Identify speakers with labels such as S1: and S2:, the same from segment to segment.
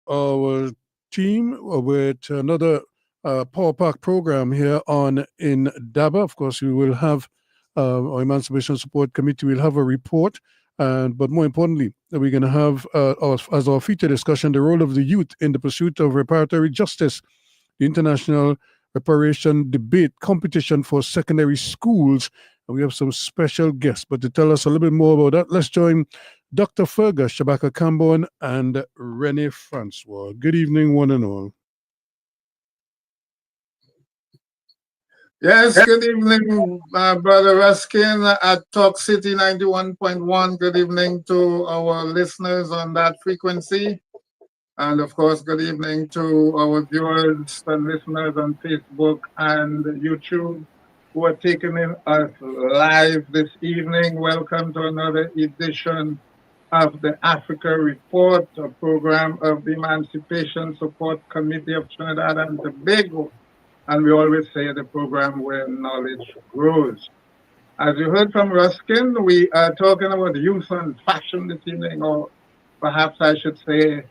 S1: our team with another Power Pack program here on Indaba. Of course, we will have our Emancipation Support Committee will have a report. But more importantly, we're going to have as our feature discussion the role of the youth in the pursuit of reparatory justice, the international reparation debate competition for secondary schools. And we have some special guests. But to tell us a little bit more about that, let's join Dr. Fergus, Shabaka Kambon, and Renee Francois. Good evening, one and all.
S2: Yes, good evening, Brother Ruskin at Talk City 91.1. Good evening to our listeners on that frequency. And of course, good evening to our viewers and listeners on Facebook and YouTube who are taking in us live this evening. Welcome to another edition of the Africa Report, a program of the Emancipation Support Committee of Trinidad and Tobago. And we always say the program where knowledge grows. As you heard from Ruskin, we are talking about youth and fashion this evening, or perhaps I should say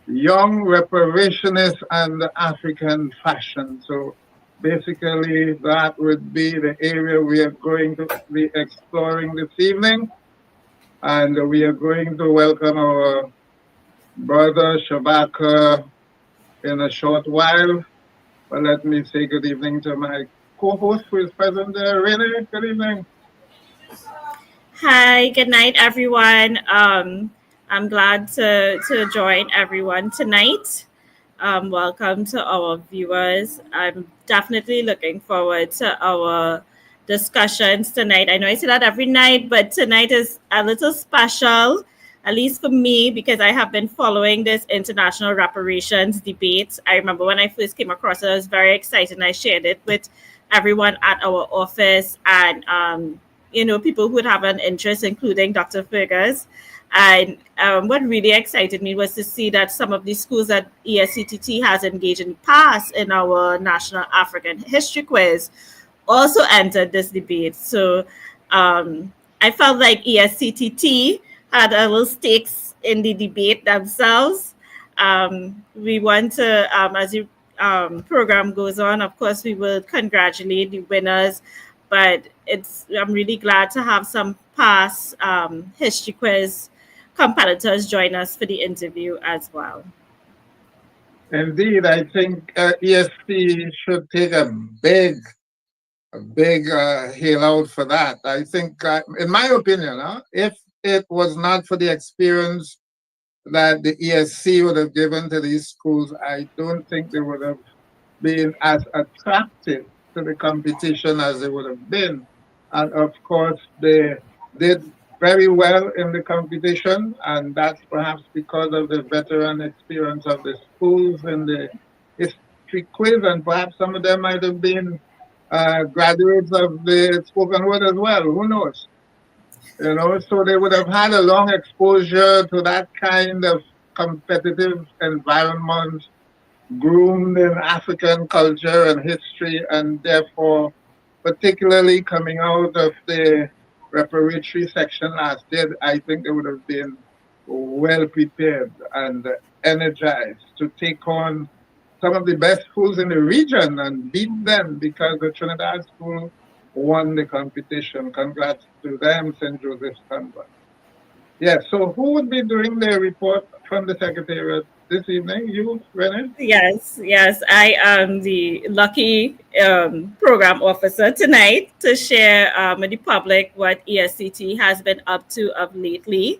S2: young reparationists and African fashion. So basically that would be the area we are going to be exploring this evening. And we are going to welcome our brother Shabaka in a short while. Well, let me say good evening to my co-host who is present there. Renee, good evening.
S3: Hi, good night, everyone. I'm glad to join everyone tonight. Welcome to our viewers. I'm definitely looking forward to our discussions tonight. I know I say that every night, but tonight is a little special, at least for me, because I have been following this international reparations debate. I remember when I first came across it, I was very excited and I shared it with everyone at our office and, people who would have an interest, including Dr. Fergus. And what really excited me was to see that some of these schools that ESCTT has engaged in the past in our National African History Quiz also entered this debate. So I felt like ESCTT had a little stakes in the debate themselves. We want to, as the program goes on, of course, we will congratulate the winners, but I'm really glad to have some past history quiz competitors join us for the interview as well.
S2: Indeed, I think ESP should take a big hail out for that. I think, in my opinion, if it was not for the experience that the ESC would have given to these schools, I don't think they would have been as attractive to the competition as they would have been. And of course, they did very well in the competition, and that's perhaps because of the veteran experience of the schools in the history quiz, and perhaps some of them might have been graduates of the spoken word as well. Who knows? So they would have had a long exposure to that kind of competitive environment, groomed in African culture and history, and therefore, particularly coming out of the reparatory section last year, I think they would have been well prepared and energized to take on some of the best schools in the region and beat them, because the Trinidad school won the competition. Congrats to them, St. Joseph's Convent. Yes, so who would be doing the report from the Secretariat this evening? You, Renee?
S3: Yes. I am the lucky program officer tonight to share with the public what ESCT has been up to of lately.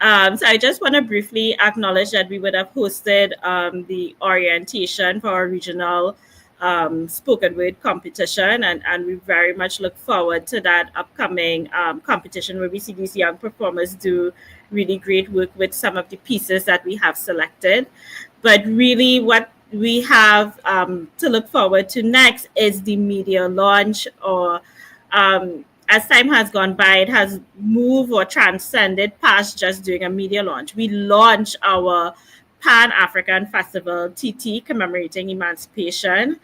S3: So I just want to briefly acknowledge that we would have hosted the orientation for our regional spoken word competition, and we very much look forward to that upcoming competition where we see these young performers do really great work with some of the pieces that we have selected. But really what we have to look forward to next is the media launch, or as time has gone by, it has moved or transcended past just doing a media launch. We launched our Pan-African Festival, TT, commemorating emancipation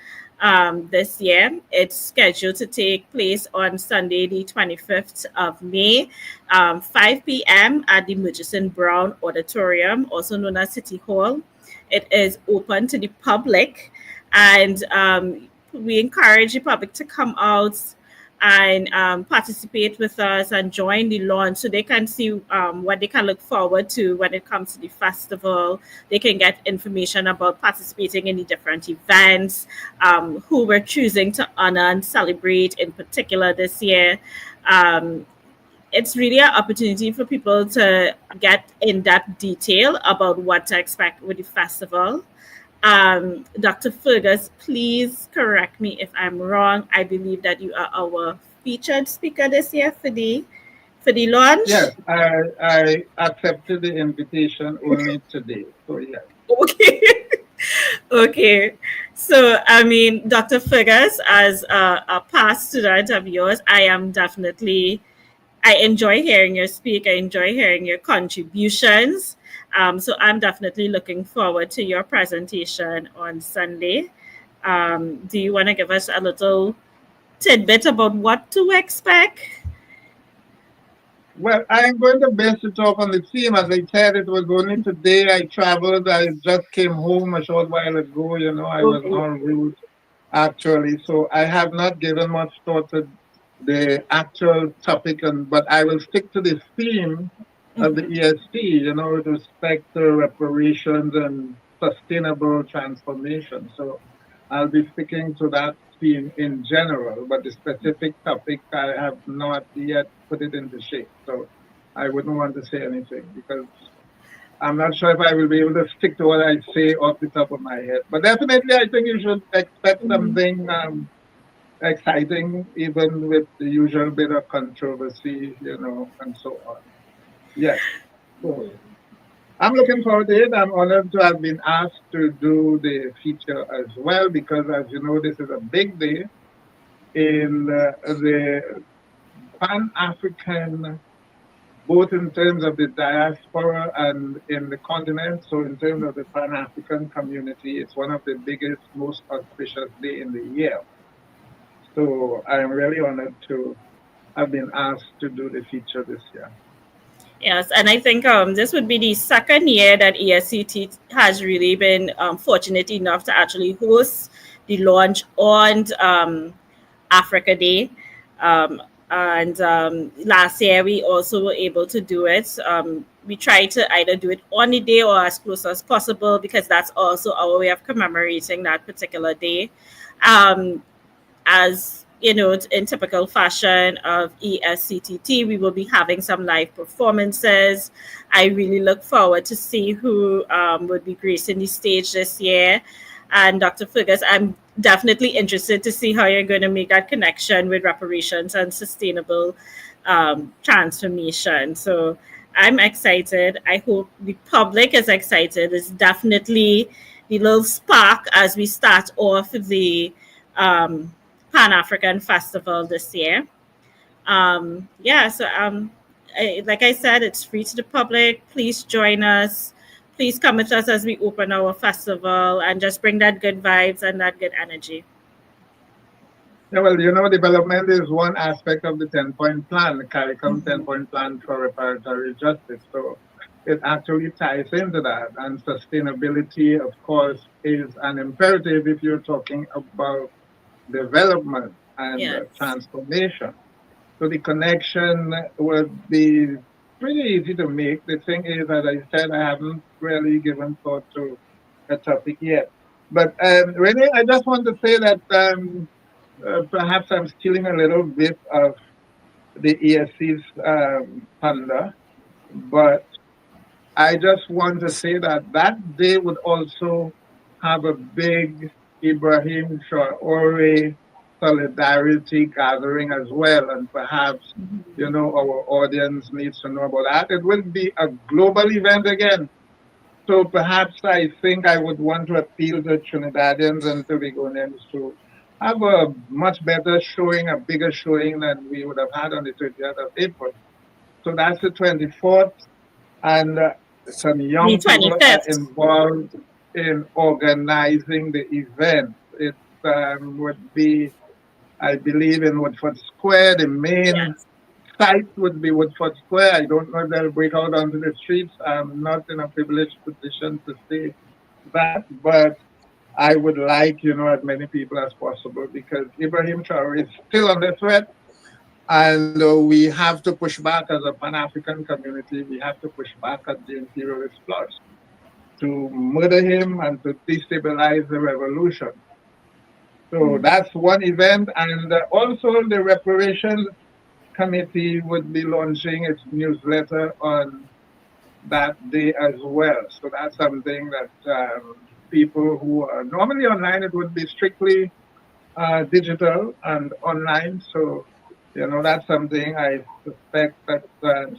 S3: this year. It's scheduled to take place on Sunday, the 25th of May, 5 p.m. at the Murchison Brown Auditorium, also known as City Hall. it is open to the public, and we encourage the public to come out and participate with us and join the launch so they can see what they can look forward to when it comes to the festival. They can get information about participating in the different events, who we're choosing to honor and celebrate in particular this year. It's really an opportunity for people to get in-depth detail about what to expect with the festival. Dr. Fergus, please correct me if I'm wrong. I believe that you are our featured speaker this year for the launch.
S2: Yes, I accepted the invitation only today. So yes.
S3: Okay. Okay. So, I mean, Dr. Fergus, as a past student of yours, I enjoy hearing your speak. I enjoy hearing your contributions. So I'm definitely looking forward to your presentation on Sunday. Do you want to give us a little tidbit about what to expect?
S2: Well, I'm going to base it off on the theme. As I said, it was only today I traveled. I just came home a short while ago. I was en route actually. So I have not given much thought to the actual topic, but I will stick to the theme of the ESC, with respect to reparations and sustainable transformation. So I'll be sticking to that theme in general, but the specific topic, I have not yet put it into shape. So I wouldn't want to say anything because I'm not sure if I will be able to stick to what I say off the top of my head. But definitely, I think you should expect something exciting, even with the usual bit of controversy, and so on. Yes. So I'm looking forward to it. I'm honored to have been asked to do the feature as well, because as you know, this is a big day in the Pan-African, both in terms of the diaspora and in the continent. So in terms of the Pan-African community, it's one of the biggest, most auspicious day in the year. So I am really honored to have been asked to do the feature this year.
S3: Yes, and I think this would be the second year that ESCT has really been fortunate enough to actually host the launch on Africa Day. And last year we also were able to do it. We tried to either do it on the day or as close as possible, because that's also our way of commemorating that particular day. As you know, in typical fashion of ESCTT, we will be having some live performances. I really look forward to see who would be gracing the stage this year. And Dr. Fergus, I'm definitely interested to see how you're going to make that connection with reparations and sustainable transformation. So I'm excited. I hope the public is excited. It's definitely the little spark as we start off the Pan-African Festival this year. Like I said, it's free to the public. Please join us. Please come with us as we open our festival and just bring that good vibes and that good energy.
S2: Yeah, well, development is one aspect of the 10-point plan, the CARICOM 10-point plan for reparatory justice. So it actually ties into that. And sustainability, of course, is an imperative if you're talking about development and transformation. So the connection would be pretty easy to make. The thing is, as I said, I haven't really given thought to a topic yet. But Renee, I just want to say that perhaps I'm stealing a little bit of the ESC's thunder, but I just want to say that day would also have a big Ibrahim Traore solidarity gathering as well, and perhaps our audience needs to know about that. It will be a global event again, so perhaps I think I would want to appeal to Trinidadians and Tobagonians to have a much better showing, a bigger showing than we would have had on the 30th of April. So that's the 24th, and some young people are involved in organizing the event. It would be, I believe, in Woodford Square. The main site would be Woodford Square. I don't know if they'll break out onto the streets. I'm not in a privileged position to say that, but I would like, as many people as possible because Ibrahim Traore is still under threat. And we have to push back as a Pan-African community. We have to push back at the imperialist plots to murder him and to destabilize the revolution. So that's one event. And also the reparations committee would be launching its newsletter on that day as well. So that's something that people who are normally online, it would be strictly digital and online. So, that's something I suspect that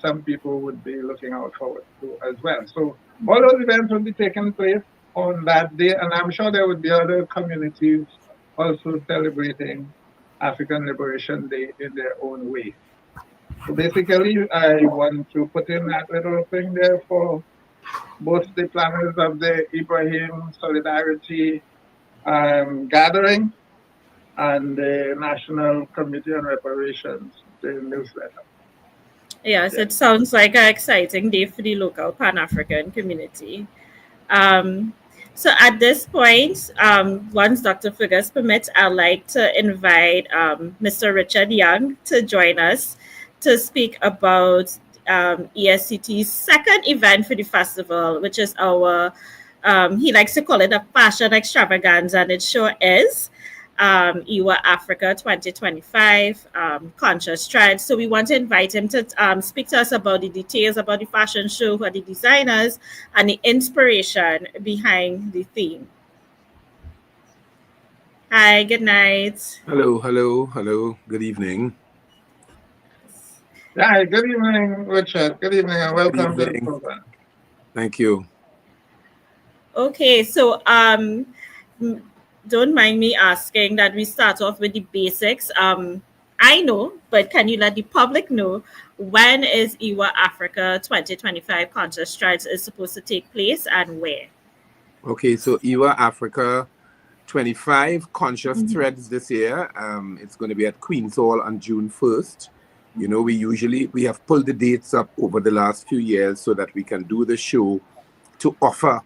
S2: some people would be looking out forward to as well. So all those events will be taking place on that day. And I'm sure there would be other communities also celebrating African Liberation Day in their own way. So basically, I want to put in that little thing there for both the planners of the Ibrahim Solidarity gathering and the National Committee on Reparations, the newsletter.
S3: Yes, it sounds like an exciting day for the local Pan-African community. So at this point, once Dr. Fergus permits, I'd like to invite Mr. Richard Young to join us to speak about ESCT's second event for the festival, which is our, he likes to call it a fashion extravaganza, and it sure is. EWA Africa 2025 Conscious Threads. So we want to invite him to speak to us about the details about the fashion show, who are the designers, and the inspiration behind the theme. Hi, good night.
S4: Hello. Good evening.
S2: Hi, good evening, Richard. Good evening and welcome to the program.
S4: Thank you.
S3: Okay, so don't mind me asking that we start off with the basics. I know, but can you let the public know when is EWA Africa 2025 Conscious Strides is supposed to take place and where?
S4: Okay, so EWA Africa 25 Conscious Threads this year. It's going to be at Queen's Hall on June 1st. We have pulled the dates up over the last few years so that we can do the show to offer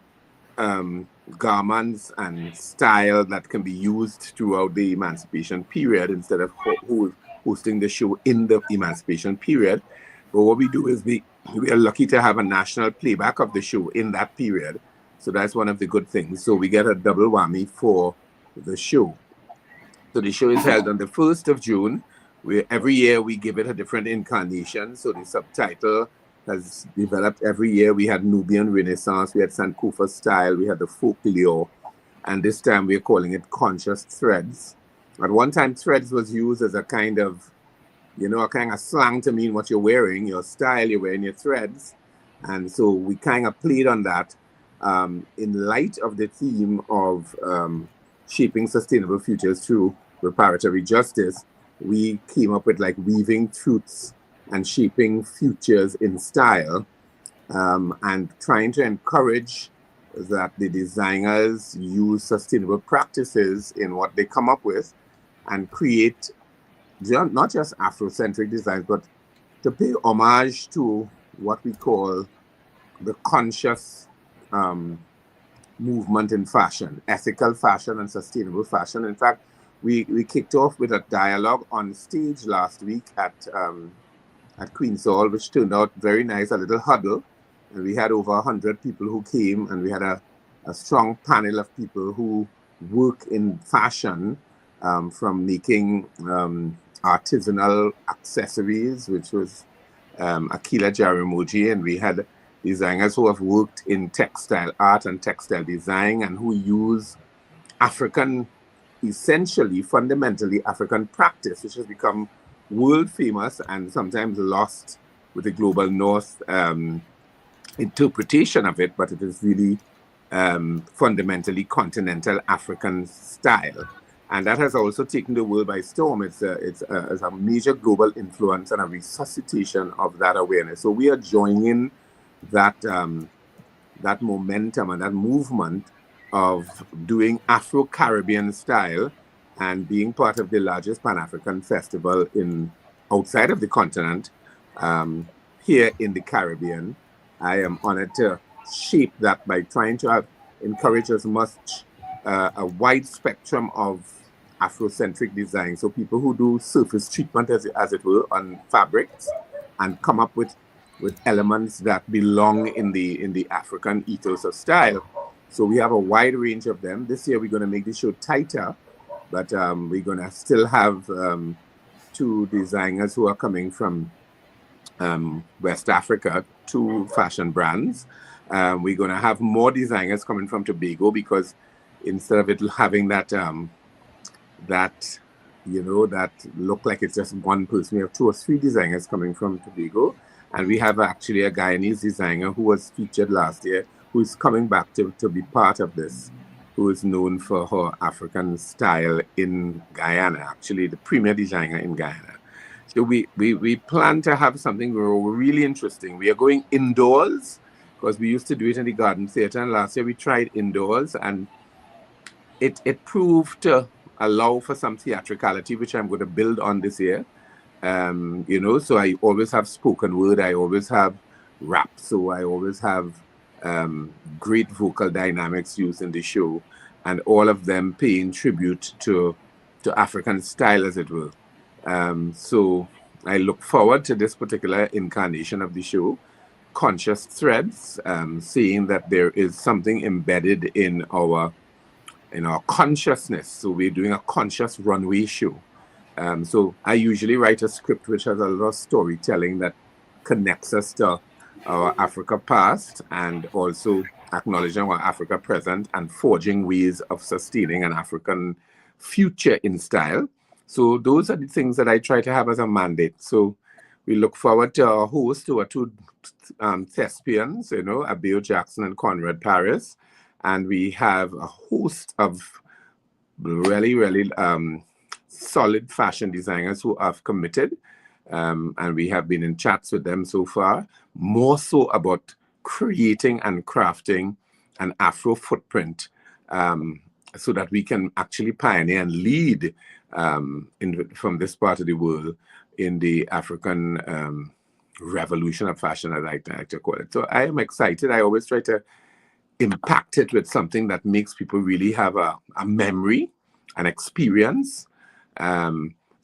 S4: garments and style that can be used throughout the emancipation period instead of hosting the show in the emancipation period. But what we do is we are lucky to have a national playback of the show in that period. So that's one of the good things. So we get a double whammy for the show. So the show is held on the 1st of June. Every year we give it a different incarnation. So the subtitle has developed every year. We had Nubian Renaissance, we had Sankofa style, we had the folklore, and this time we're calling it Conscious Threads. At one time, threads was used as a kind of slang to mean what you're wearing, your style, you're wearing your threads. And so we kind of played on that in light of the theme of shaping sustainable futures through reparatory justice. We came up with weaving truths and shaping futures in style, and trying to encourage that the designers use sustainable practices in what they come up with and create not just Afrocentric designs, but to pay homage to what we call the conscious movement in fashion, ethical fashion and sustainable fashion. In fact, we kicked off with a dialogue on stage last week at Queen's Hall, which turned out very nice, a little huddle. And we had over 100 people who came, and we had a strong panel of people who work in fashion, from making artisanal accessories, which was Akila Jaramogi, and we had designers who have worked in textile art and textile design and who use essentially fundamentally African practice, which has become world famous and sometimes lost with the global north interpretation of it, but it is really fundamentally continental African style. And that has also taken the world by storm. It's a major global influence and a resuscitation of that awareness. So we are joining that momentum and that movement of doing Afro-Caribbean style and being part of the largest Pan-African festival outside of the continent, here in the Caribbean. I am honored to shape that by trying to encourage as much a wide spectrum of Afrocentric design. So people who do surface treatment, as it were, on fabrics, and come up with elements that belong in the African ethos of style. So we have a wide range of them. This year we're going to make the show tighter, but we're going to still have 2 designers who are coming from West Africa, 2 fashion brands. We're going to have more designers coming from Tobago, because instead of it having that look like it's just one person, we have 2 or 3 designers coming from Tobago. And we have actually a Guyanese designer who was featured last year, who is coming back to be part of this, who is known for her African style in Guyana, actually the premier designer in Guyana. So we plan to have something really interesting. We are going indoors, because we used to do it in the Garden Theatre, and last year we tried indoors, and it proved to allow for some theatricality, which I'm going to build on this year. So I always have spoken word, I always have rap, so I always have great vocal dynamics used in the show, and all of them paying tribute to African style, as it were. So I look forward to this particular incarnation of the show, Conscious Threads, seeing that there is something embedded in our consciousness. So we're doing a conscious runway show. So I usually write a script which has a lot of storytelling that connects us to our Africa past, and also acknowledging our Africa present, and forging ways of sustaining an African future in style. So those are the things that I try to have as a mandate. So we look forward to our host, who are 2 thespians, Abeo Jackson and Conrad Paris. And we have a host of really, really solid fashion designers who have committed, and we have been in chats with them so far, more so about creating and crafting an Afro footprint, so that we can actually pioneer and lead from this part of the world in the African revolution of fashion, as I like to call it. So I am excited. I always try to impact it with something that makes people really have a memory, an experience,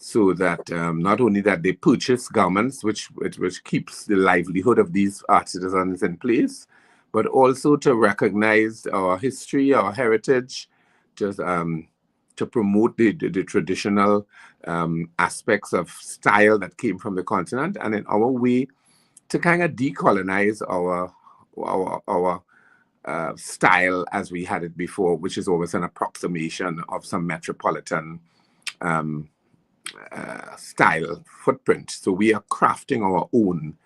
S4: so that not only that they purchase garments, which keeps the livelihood of these artisans in place, but also to recognize our history, our heritage, to promote the traditional aspects of style that came from the continent, and in our way to kind of decolonize our style as we had it before, which is always an approximation of some metropolitan style footprint. So we are crafting our own,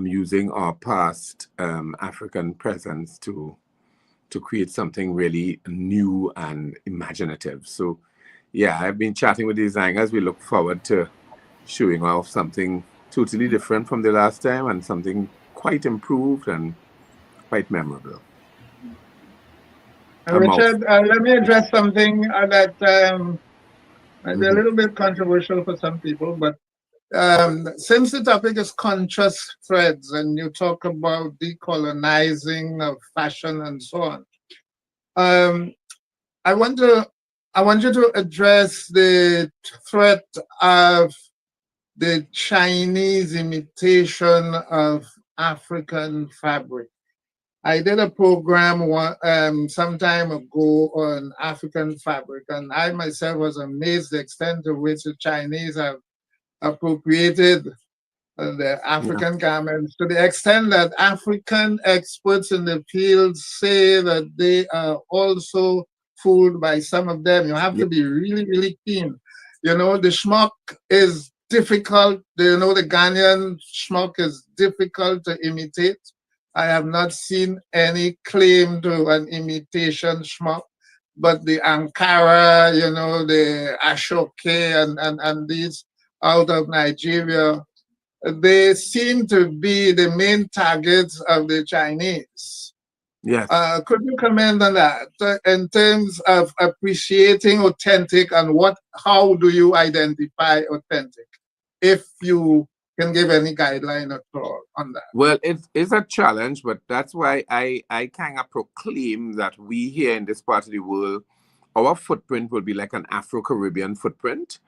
S4: using our past African presence to create something really new and imaginative. So yeah, I've been chatting with designers. We look forward to showing off something totally different from the last time, and something quite improved and quite memorable.
S2: Richard, let me address something that might be a little bit controversial for some people, but since the topic is conscious threads, and you talk about decolonizing of fashion and so on, I want you to address the threat of the Chinese imitation of African fabric. I did a program some time ago on African fabric, and I myself was amazed the extent to which the Chinese have appropriated the African garments, to the extent that African experts in the field say that they are also fooled by some of them. You have to be really, really keen. The schmuck is difficult. The Ghanaian schmuck is difficult to imitate. I have not seen any claim to an imitation schmuck, but the Ankara, the Ashoke and these out of Nigeria, they seem to be the main targets of the Chinese.
S4: Yes.
S2: Could you comment on that in terms of appreciating authentic, and how do you identify authentic, if you can give any guideline at all on that.
S4: Well, it's a challenge, but that's why I kind of proclaim that we here in this part of the world, our footprint will be like an Afro-Caribbean footprint,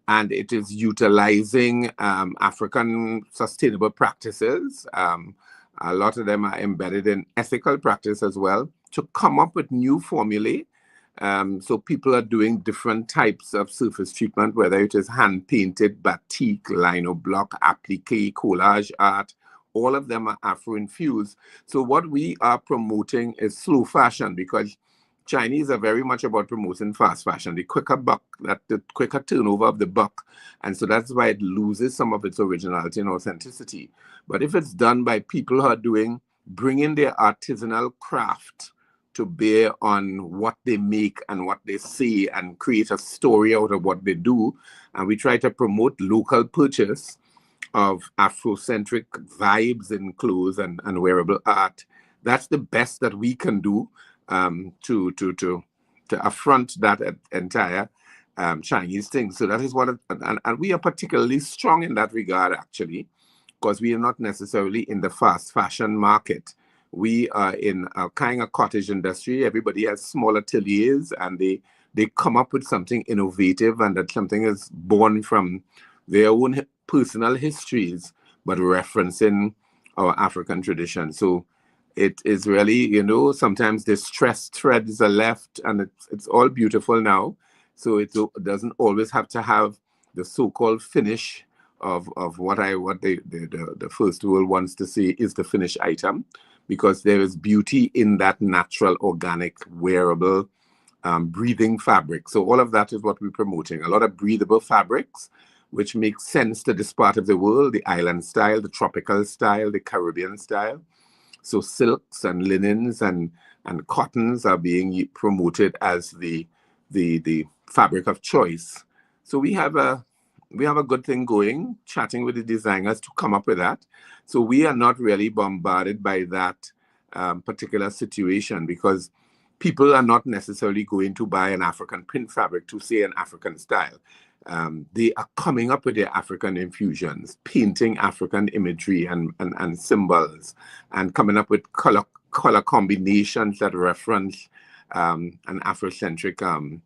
S4: and it is utilizing African sustainable practices. A lot of them are embedded in ethical practice as well, to come up with new formulae. So people are doing different types of surface treatment, whether it is hand-painted, batik, lino block, applique, collage art. All of them are Afro-infused. So what we are promoting is slow fashion, because Chinese are very much about promoting fast fashion, the quicker buck, that the quicker turnover of the buck. And so that's why it loses some of its originality and authenticity. But if it's done by people who are bringing their artisanal craft to bear on what they make and what they say, and create a story out of what they do, and we try to promote local purchase of Afrocentric vibes in clothes and wearable art, that's the best that we can do to affront that entire Chinese thing. So that is what, and we are particularly strong in that regard, actually, because we are not necessarily in the fast fashion market. We are in a kind of cottage industry. Everybody has small ateliers, and they come up with something innovative, and that something is born from their own personal histories, but referencing our African tradition. So it is really, sometimes the stress threads are left, and it's all beautiful now. So it doesn't always have to have the so-called finish of what the first world wants to say is the finished item, because there is beauty in that natural, organic, wearable, breathing fabric. So all of that is what we're promoting. A lot of breathable fabrics, which makes sense to this part of the world, the island style, the tropical style, the Caribbean style. So silks and linens and cottons are being promoted as the fabric of choice. So we have a good thing going, chatting with the designers to come up with that. So we are not really bombarded by that particular situation, because people are not necessarily going to buy an African print fabric to say an African style. They are coming up with their African infusions, painting African imagery and symbols, and coming up with color combinations that reference an Afrocentric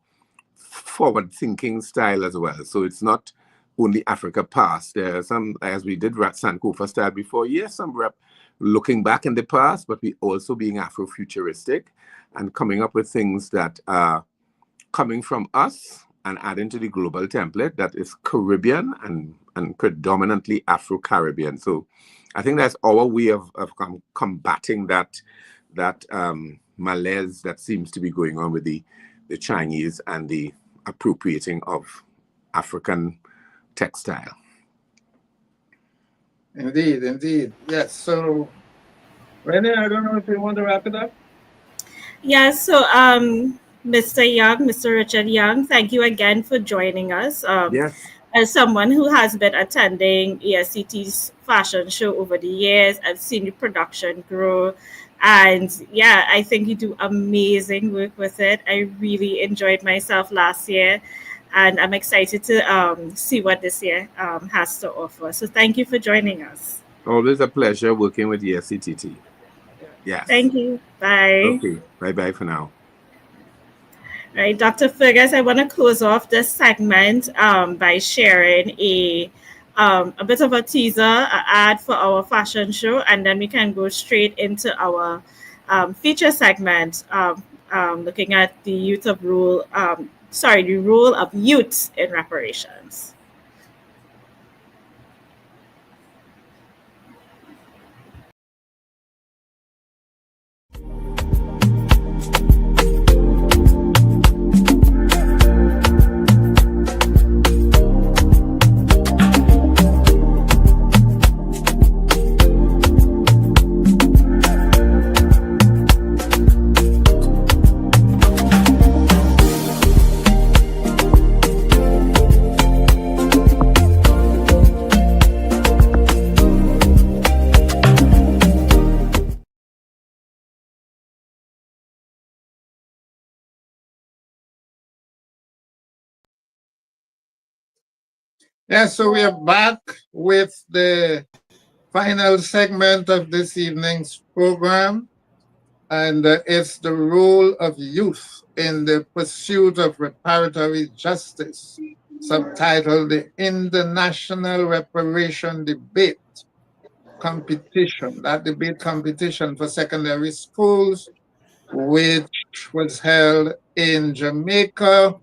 S4: forward-thinking style as well. So it's not only Africa past. There are some, as we did Sankofa style before, yes, some looking back in the past, but we also being Afrofuturistic and coming up with things that are coming from us and adding to the global template that is Caribbean and predominantly Afro-Caribbean. So I think that's our way of combating that malaise that seems to be going on with the Chinese and the appropriating of African textile.
S2: Indeed. Yes. So, Renee, I don't know if you want to wrap it up.
S3: Yeah, so Mr. Richard Young, thank you again for joining us.
S4: Yes.
S3: As someone who has been attending ESCT's fashion show over the years, I've seen the production grow. And yeah, I think you do amazing work with it. I really enjoyed myself last year, and I'm excited to see what this year has to offer. So thank you for joining us.
S4: Always a pleasure working with ESCTT. Yeah.
S3: Thank you. Bye.
S4: Okay. Bye-bye for now.
S3: All right, Dr. Fergus, I want to close off this segment by sharing a bit of a teaser, an ad for our fashion show, and then we can go straight into our feature segment, looking at the role of youth in reparations.
S2: Yeah, so we are back with the final segment of this evening's program, and it's the role of youth in the pursuit of reparatory justice, subtitled The International Reparation Debate Competition. That debate competition for secondary schools, which was held in Jamaica.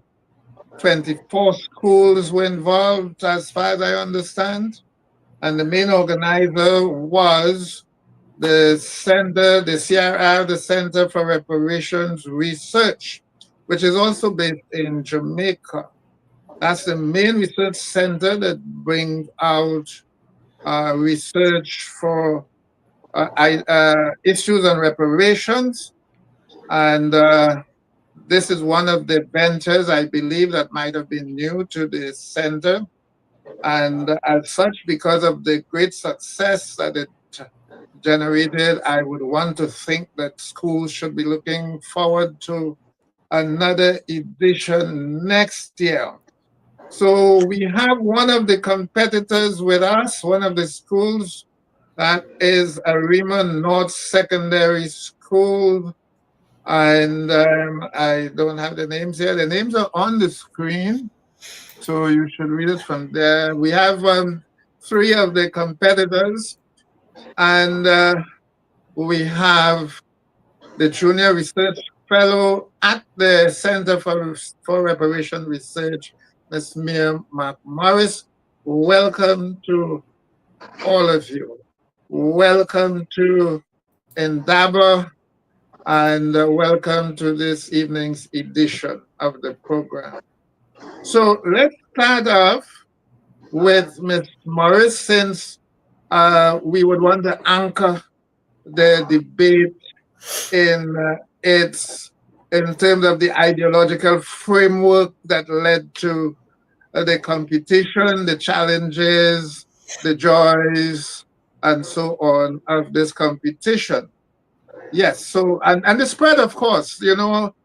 S2: 24 schools were involved, as far as I understand. And the main organizer was the center, the CRR, the Center for Reparations Research, which is also based in Jamaica. That's the main research center that brings out research for issues on reparations. And this is one of the ventures, I believe, that might have been new to the center. And as such, because of the great success that it generated, I would want to think that schools should be looking forward to another edition next year. So we have one of the competitors with us, one of the schools, that is Arima North Secondary School. And I don't have the names here. The names are on the screen, so you should read it from there. We have three of the competitors, and we have the Junior Research Fellow at the Center for Reparation Research, Ms. Mia McMorris. Welcome to all of you. Welcome to Indaba, and welcome to this evening's edition of the program. So let's start off with Ms. Morris, since we would want to anchor the debate in in terms of the ideological framework that led to the competition, the challenges, the joys, and so on of this competition. Yes, so and the spread, of course,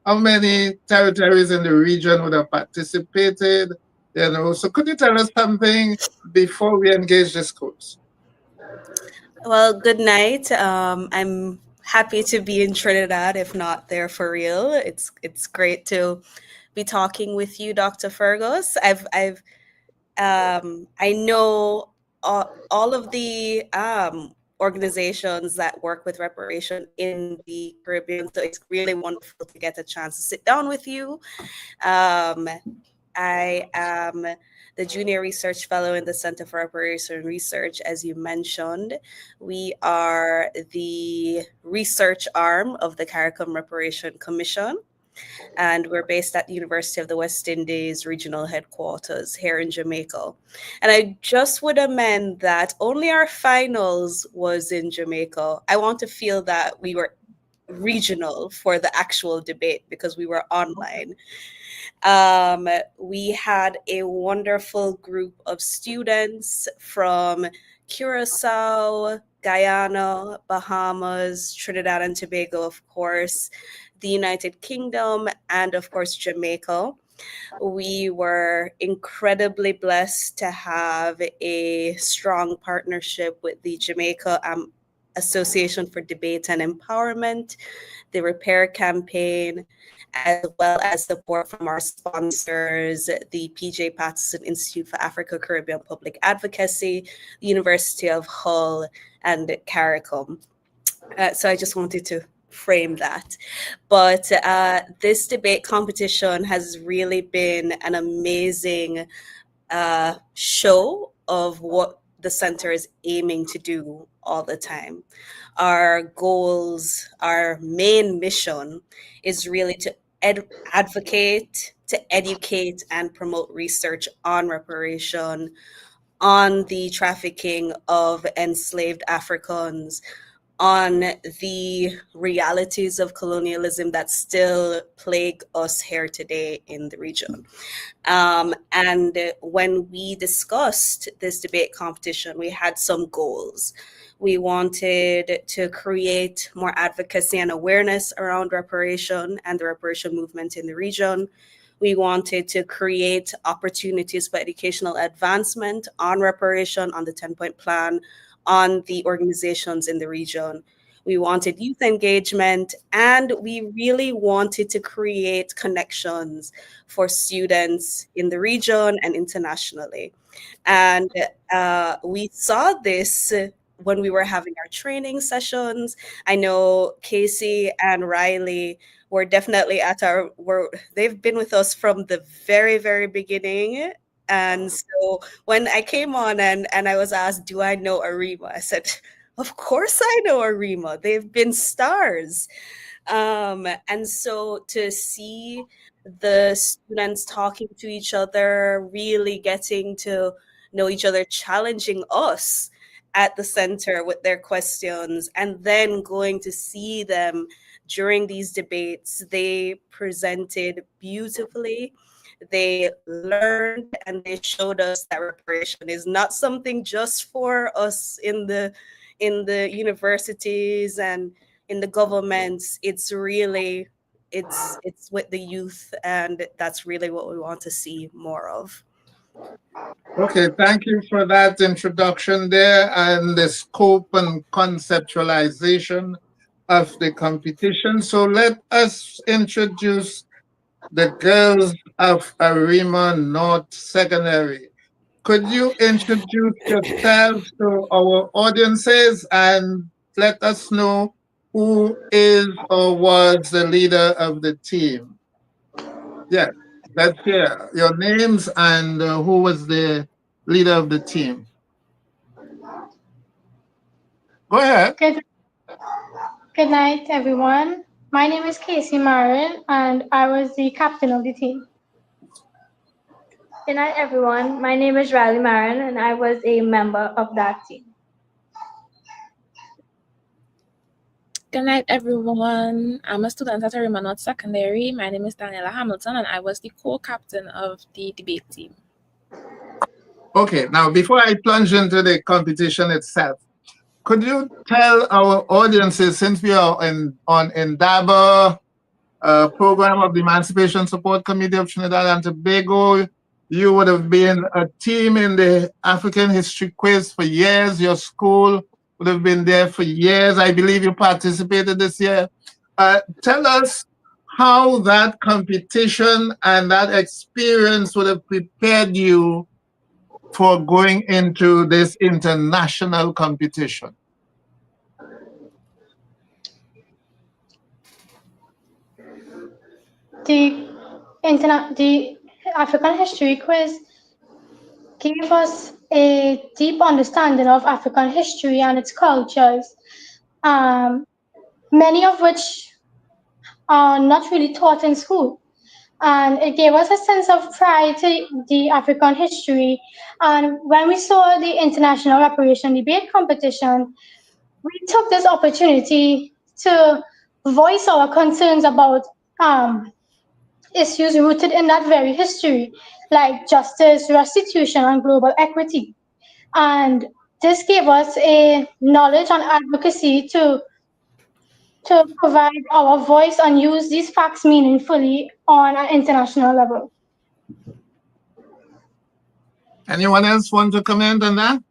S2: how many territories in the region would have participated, So could you tell us something before we engage the schools?
S5: Well, good night. I'm happy to be in Trinidad, if not there for real. It's great to be talking with you, Dr. Fergus. I know all of the organizations that work with reparation in the Caribbean, so it's really wonderful to get a chance to sit down with you. I am the Junior Research Fellow in the Center for Reparation Research, as you mentioned. We are the research arm of the CARICOM Reparation Commission, and we're based at the University of the West Indies regional headquarters here in Jamaica. And I just would amend that only our finals was in Jamaica. I want to feel that we were regional for the actual debate because we were online. We had a wonderful group of students from Curacao, Guyana, Bahamas, Trinidad and Tobago, of course, the United Kingdom, and of course, Jamaica. We were incredibly blessed to have a strong partnership with the Jamaica Association for Debate and Empowerment, the Repair Campaign, as well as support from our sponsors, the PJ Patterson Institute for Africa Caribbean Public Advocacy, the University of Hull, and CARICOM. So I just wanted to frame that. But this debate competition has really been an amazing show of what the center is aiming to do all the time. Our goals, our main mission is really to advocate, to educate, and promote research on reparation, on the trafficking of enslaved Africans, on the realities of colonialism that still plague us here today in the region. And when we discussed this debate competition, we had some goals. We wanted to create more advocacy and awareness around reparation and the reparation movement in the region. We wanted to create opportunities for educational advancement on reparation, on the 10-point plan, on the organizations in the region. We wanted youth engagement, and we really wanted to create connections for students in the region and internationally. And we saw this when we were having our training sessions. I know Casey and Riley were definitely they've been with us from the very, very beginning. And so when I came on and I was asked, do I know Arima? I said, of course I know Arima. They've been stars. And so to see the students talking to each other, really getting to know each other, challenging us at the center with their questions, and then going to see them during these debates. They presented beautifully. They learned and they showed us that reparation is not something just for us in the universities and in the governments. It's really it's with the youth, and that's really what we want to see more of.
S2: Okay, thank you for that introduction there and the scope and conceptualization of the competition. So let us introduce the girls of Arima North Secondary. Could you introduce yourselves to our audiences and let us know who is or was the leader of the team? Yes, let's hear your names and who was the leader of the team. Go ahead.
S6: Good night, everyone. My name is Casey Marin, and I was the captain of the team. Good night, everyone. My name is Riley Marin, and I was a member of that team.
S7: Good night, everyone. I'm a student at Arima North Secondary. My name is Daniela Hamilton, and I was the co-captain of the debate team.
S2: Okay, now before I plunge into the competition itself, could you tell our audiences, since we are on Indaba, program of the Emancipation Support Committee of Trinidad and Tobago, you would have been a team in the African History Quiz for years. Your school would have been there for years. I believe you participated this year. Tell us how that competition and that experience would have prepared you for going into this international competition.
S6: The African History Quiz gave us a deep understanding of African history and its cultures, many of which are not really taught in school. And it gave us a sense of pride to the African history. And when we saw the International Reparation Debate Competition, we took this opportunity to voice our concerns about issues rooted in that very history, like justice, restitution, and global equity. And this gave us a knowledge and advocacy to provide our voice and use these facts meaningfully on an international level.
S2: Anyone else want to comment on that?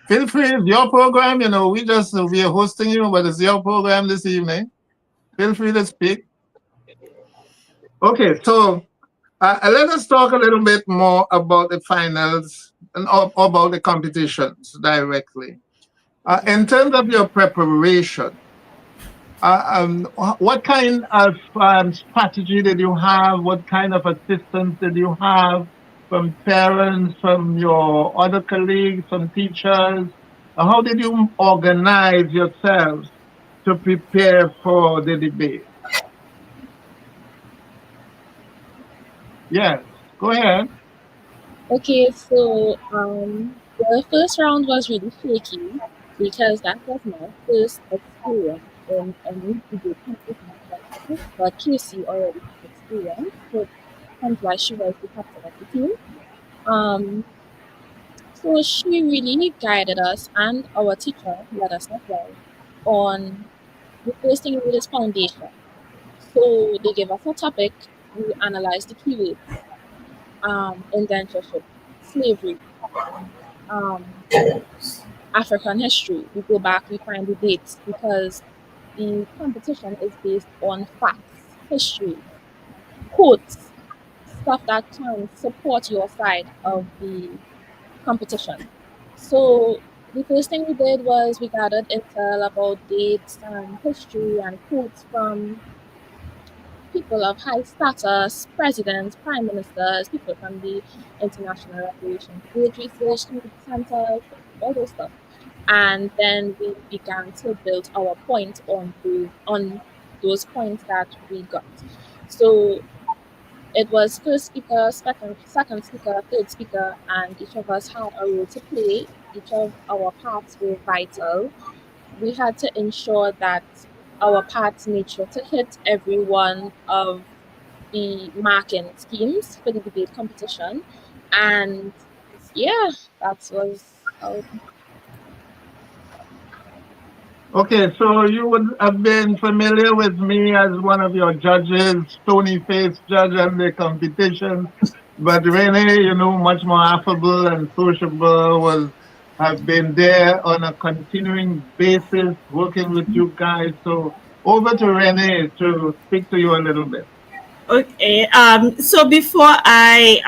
S2: Feel free, it's your program. You know, we are hosting you, but it's your program this evening. Feel free to speak. Okay, so let us talk a little bit more about the finals and about the competitions directly. In terms of your preparation, what kind of strategy did you have? What kind of assistance did you have from parents, from your other colleagues, from teachers? How did you organize yourselves to prepare for the debate? Yes, go ahead.
S7: Okay, so the first round was really shaky because that was my first experience in any debate competition. But Casey already had experience, so hence why she was the captain of the team. So she really guided us, and our teacher led us as well on the first thing we did is foundation. So they gave us a topic. We analyzed the keywords: indentureship, slavery, um, African history. We go back, we find the dates because the competition is based on facts, history, quotes, stuff that can support your side of the competition. So the first thing we did was we gathered intel about dates and history and quotes from people of high status, presidents, prime ministers, people from the International Reparations Debate Research Centers, all those stuff. And then we began to build our point on those points that we got. So it was first speaker, second speaker, third speaker, and each of us had a role to play. Each of our parts were vital. We had to ensure that our parts made sure to hit every one of the marking schemes for the debate competition. And yeah, that was how.
S2: Okay, so you would have been familiar with me as one of your judges, stony-faced judge on the competition. But Renee, much more affable and sociable, have been there on a continuing basis, working with you guys. So over to Renee to speak to you a little bit.
S3: Okay. So before I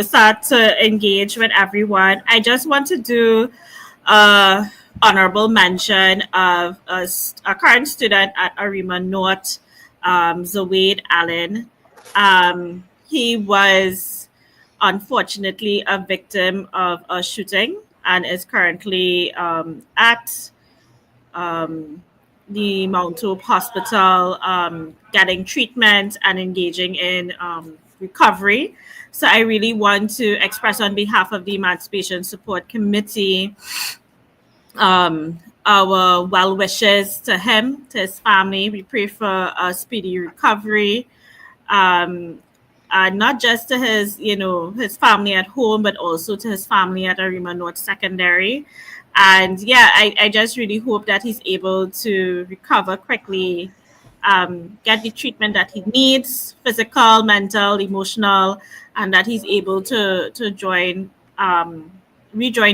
S3: start to engage with everyone, I just want to do honorable mention of a current student at Arima North, Zawade Allen. He was unfortunately a victim of a shooting and is currently at the Mount Hope Hospital getting treatment and engaging in recovery. So I really want to express on behalf of the Emancipation Support Committee our well wishes to him, to his family. We pray for a speedy recovery. Not just to his family at home, but also to his family at Arima North Secondary. And yeah, I just really hope that he's able to recover quickly, get the treatment that he needs, physical, mental, emotional, and that he's able to rejoin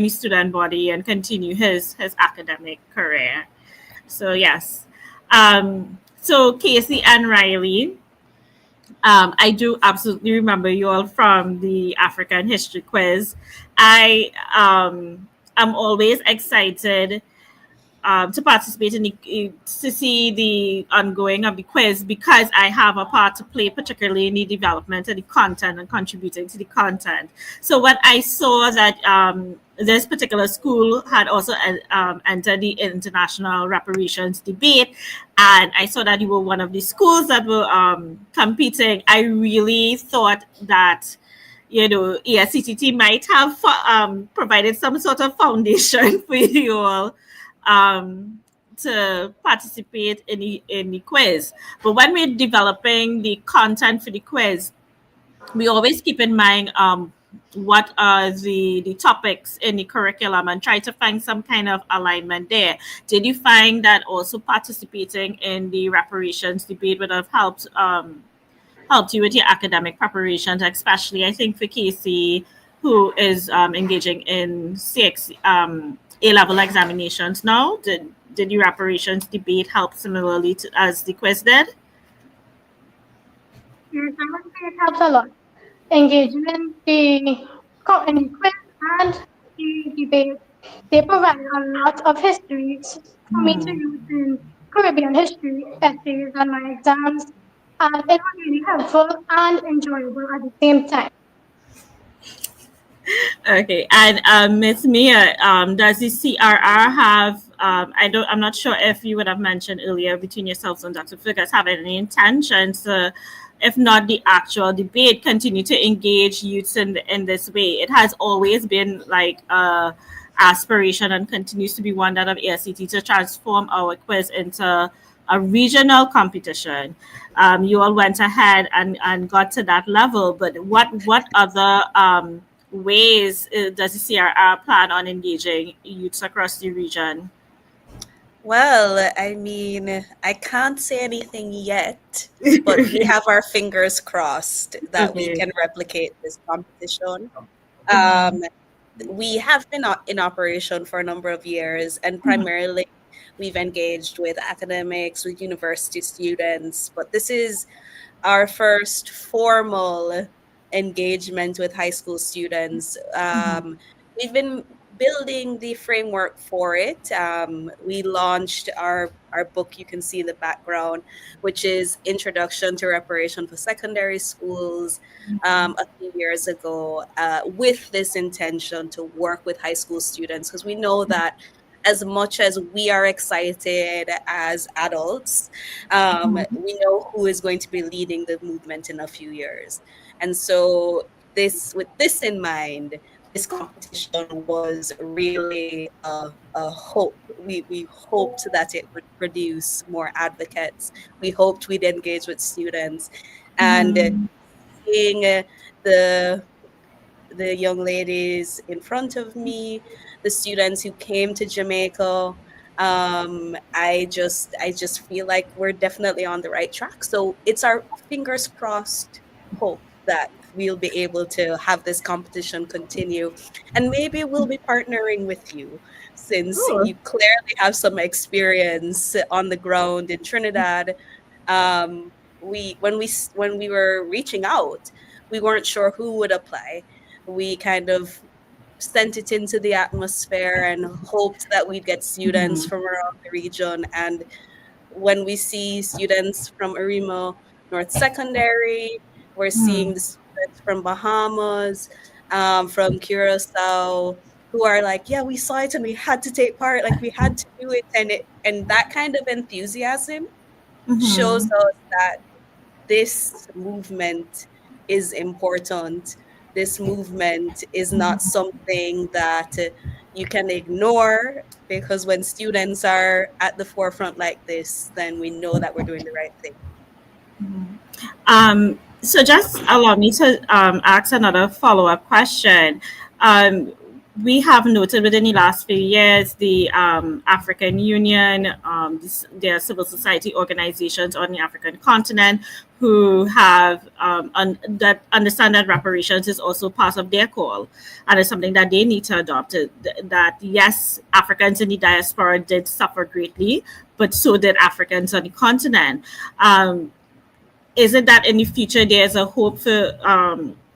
S3: the student body and continue his academic career. So yes. So Casey and Riley, I do absolutely remember you all from the African history quiz. I am always excited to participate to see the ongoing of the quiz because I have a part to play, particularly in the development of the content and contributing to the content. So when I saw that this particular school had also entered the international reparations debate, and I saw that you were one of the schools that were competing, I really thought that ESCTT might have provided some sort of foundation for you all to participate in the quiz. But when we're developing the content for the quiz, we always keep in mind what are the topics in the curriculum and try to find some kind of alignment there. Did you find that also participating in the reparations debate would have helped you with your academic preparations, especially I think for Casey, who is engaging in A-level examinations now? Did your reparations debate help similarly as the quiz did?
S6: Yes, I would say it helps a lot. Engaging in the quiz and the debate, they provide a lot of histories for me to use in Caribbean history essays on my exams, and it was really helpful and enjoyable at the same time.
S3: Okay, and Miss Mia, does the CRR have? I'm not sure if you would have mentioned earlier between yourselves and Dr. Fergus have any intentions to, if not the actual debate, continue to engage youths in this way. It has always been like aspiration and continues to be one that of ASCT to transform our quiz into a regional competition. You all went ahead and got to that level, but what other ways does the CRR plan on engaging youths across the region?
S5: Well, I mean, I can't say anything yet, but we have our fingers crossed that we
S3: Okay.
S5: can replicate this competition.
S3: Mhm.
S5: Um, we have been in operation for a number of years, and primarily we've engaged with academics, with university students, but this is our first formal engagement with high school students. We've been building the framework for it. We launched our book, you can see in the background, which is Introduction to Reparation for Secondary Schools, a few years ago, with this intention to work with high school students, because we know that as much as we are excited as adults, we know who is going to be leading the movement in a few years. And so with this in mind, this competition was really a hope. We hoped that it would produce more advocates. We hoped we'd engage with students. And seeing the the young ladies in front of me, the students who came to Jamaica. I just feel like we're definitely on the right track. So it's our fingers crossed hope that we'll be able to have this competition continue, and maybe we'll be partnering with you since
S3: Oh.
S5: you clearly have some experience on the ground in Trinidad. When we were reaching out, we weren't sure who would apply. We kind of sent it into the atmosphere and hoped that we'd get students from around the region. And when we see students from Arima North Secondary, we're seeing the students from Bahamas, from Curacao, who are like, yeah, we saw it and we had to take part, like we had to do it. And that kind of enthusiasm shows us that this movement is important. This movement is not something that you can ignore, because when students are at the forefront like this, then we know that we're doing the right thing.
S3: So just allow me to ask another follow-up question. We have noted within the last few years the African Union, their civil society organizations on the African continent who have that understand that reparations is also part of their call, and it's something that they need to adopt. That yes, Africans in the diaspora did suffer greatly, but so did Africans on the continent. Is it that in the future there's a hope for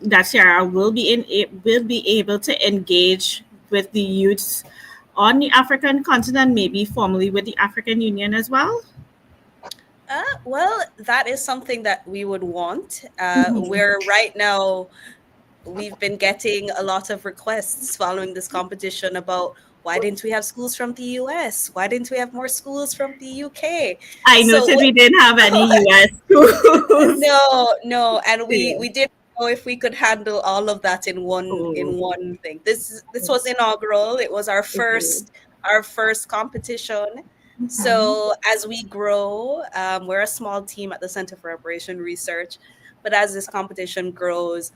S3: that Sierra will be able to engage with the youths on the African continent, maybe formally with the African Union as well?
S5: Well, that is something that we would want. We're right now, we've been getting a lot of requests following this competition about why didn't we have schools from the US? Why didn't we have more schools from the UK?
S3: I noticed we didn't have any US schools.
S5: No, and we didn't know if we could handle all of that in one thing. This was inaugural. It was our first competition. So as we grow, we're a small team at the Center for Reparation Research, but as this competition grows,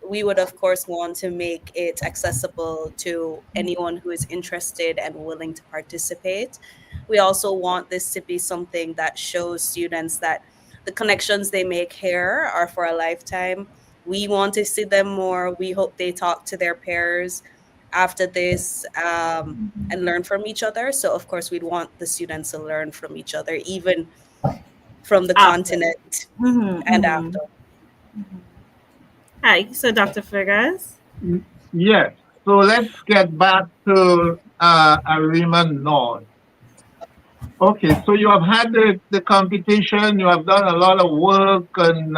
S5: we would of course want to make it accessible to anyone who is interested and willing to participate. We also want this to be something that shows students that the connections they make here are for a lifetime. We want to see them more. We hope they talk to their peers after this and learn from each other. So of course we'd want the students to learn from each other, even from the continent and after.
S3: Hi, so Dr. Fergus.
S2: Yes. So let's get back to Arima North. Okay, so you have had the competition, you have done a lot of work, and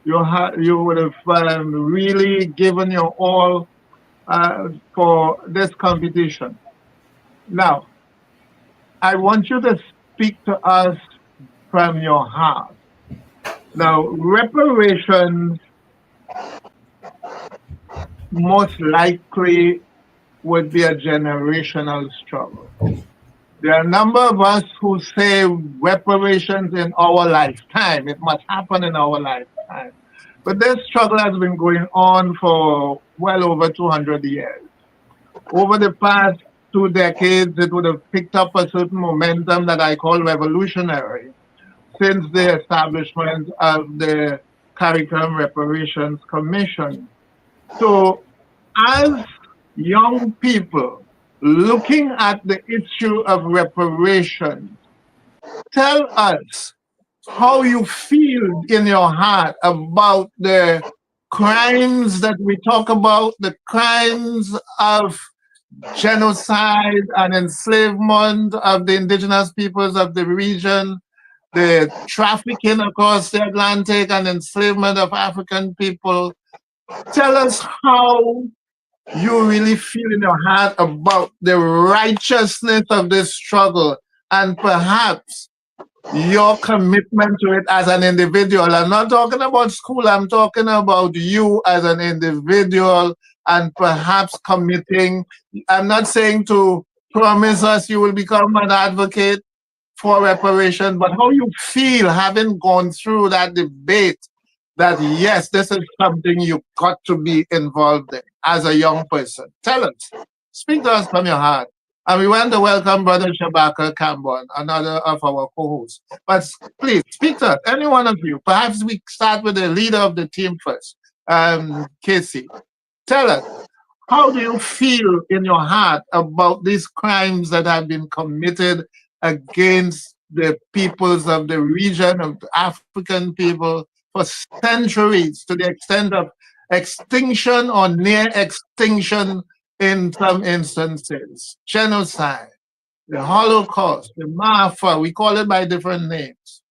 S2: you would have really given your all for this competition. Now, I want you to speak to us from your heart. Now, reparations most likely would be a generational struggle. There are a number of us who say reparations in our lifetime. It must happen in our lifetime. But this struggle has been going on for well over 200 years. Over the past 2 decades, it would have picked up a certain momentum that I call revolutionary since the establishment of the Curriculum Reparations Commission. So, as young people looking at the issue of reparations, tell us how you feel in your heart about the crimes that we talk about, the crimes of genocide and enslavement of the indigenous peoples of the region, the trafficking across the Atlantic and enslavement of African people. Tell us how you really feel in your heart about the righteousness of this struggle and perhaps your commitment to it as an individual. I'm not talking about school, I'm talking about you as an individual and perhaps committing. I'm not saying to promise us you will become an advocate for reparation, but how you feel having gone through that debate that yes, this is something you got to be involved in as a young person. Tell us, speak to us from your heart. And we want to welcome Brother Shabaka Kambon, another of our co-hosts. But please, speak to us, any one of you. Perhaps we start with the leader of the team first, Casey. Tell us, how do you feel in your heart about these crimes that have been committed against the peoples of the region, of the African people, for centuries, to the extent of extinction or near extinction in some instances? Genocide, the Holocaust, the Maafa, we call it by different names.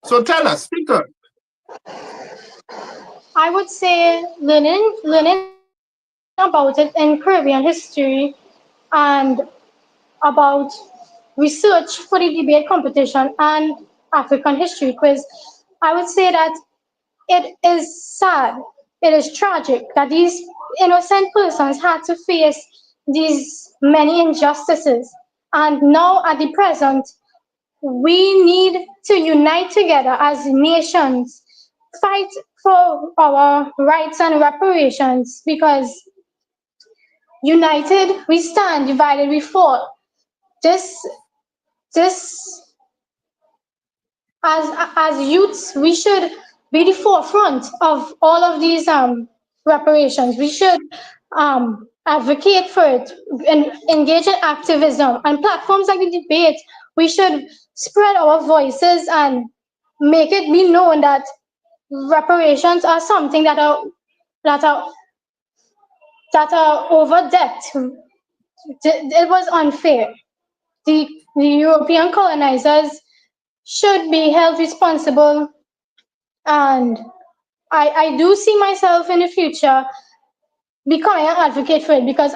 S2: So tell us, speak up.
S6: I would say learning about it in Caribbean history and about research for the debate competition and African history quiz, I would say that it is sad, it is tragic that these innocent persons had to face these many injustices. And now at the present, we need to unite together as nations, fight for our rights and reparations, because united we stand, divided we fall. This as youths, we should be the forefront of all of these reparations. We should advocate for it and engage in activism and platforms like the debate. We should spread our voices and make it be known that reparations are something that are that are that are over debt. It was unfair. The European colonizers should be held responsible, and I do see myself in the future becoming an advocate for it, because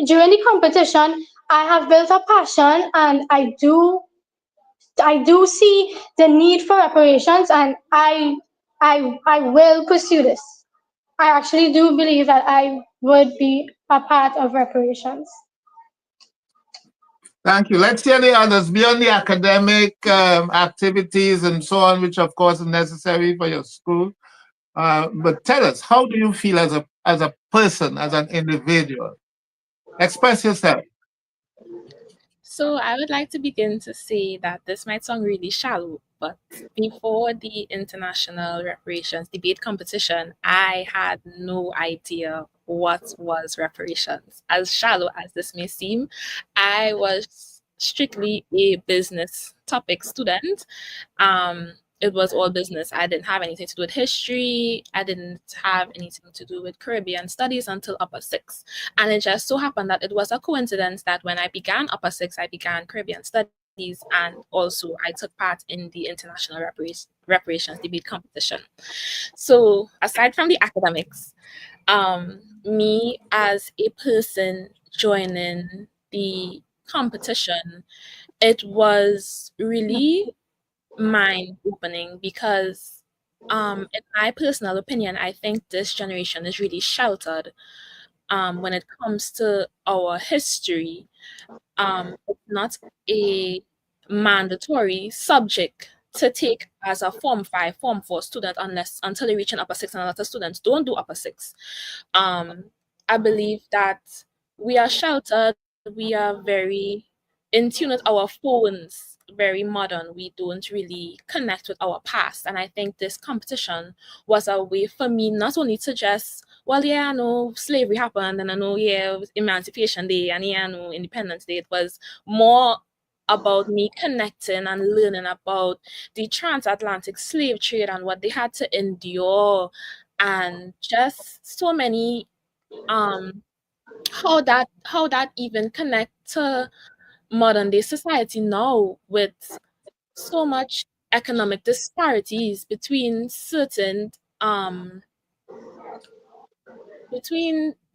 S6: during the competition I have built a passion, and I do see the need for reparations, and I will pursue this. I actually do believe that I would be a part of reparations.
S2: Thank you. Let's hear the others beyond the academic activities and so on, which of course is necessary for your school. But tell us, how do you feel as a person, as an individual? Express yourself.
S7: So I would like to begin to say that this might sound really shallow, but before the international reparations debate competition, I had no idea what was reparations. As shallow as this may seem, I was strictly a business topic student. It was all business. I didn't have anything to do with history. I didn't have anything to do with Caribbean studies until upper six. And it just so happened that it was a coincidence that when I began upper six, I began Caribbean studies, and also I took part in the international reparations debate competition. So aside from the academics, me as a person joining the competition, it was really mind opening, because in my personal opinion, I think this generation is really sheltered when it comes to our history. It's not a mandatory subject to take as a Form 5, Form 4 student until they reach an upper six, and a lot of students don't do upper six. I believe that we are sheltered we are very in tune with our phones, very modern. We don't really connect with our past. And I think this competition was a way for me not only to just, well, yeah, I know slavery happened, and I know, yeah, it was Emancipation Day, and yeah, I know Independence Day. It was more about me connecting and learning about the transatlantic slave trade and what they had to endure, and just so many how that even connect to modern day society now, with so much economic disparities between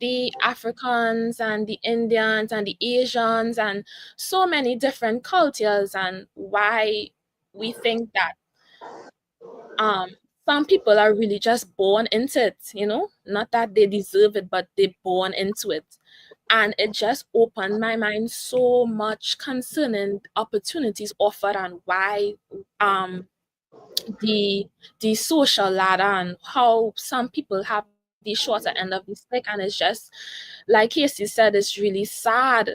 S7: the Africans and the Indians and the Asians and so many different cultures, and why we think that um some people are really just born into it, not that they deserve it, but they're born into it. And it just opened my mind so much concerning opportunities offered, and why um the the social ladder, and how some people have the shorter end of the stick. And it's just like Casey said, it's really sad,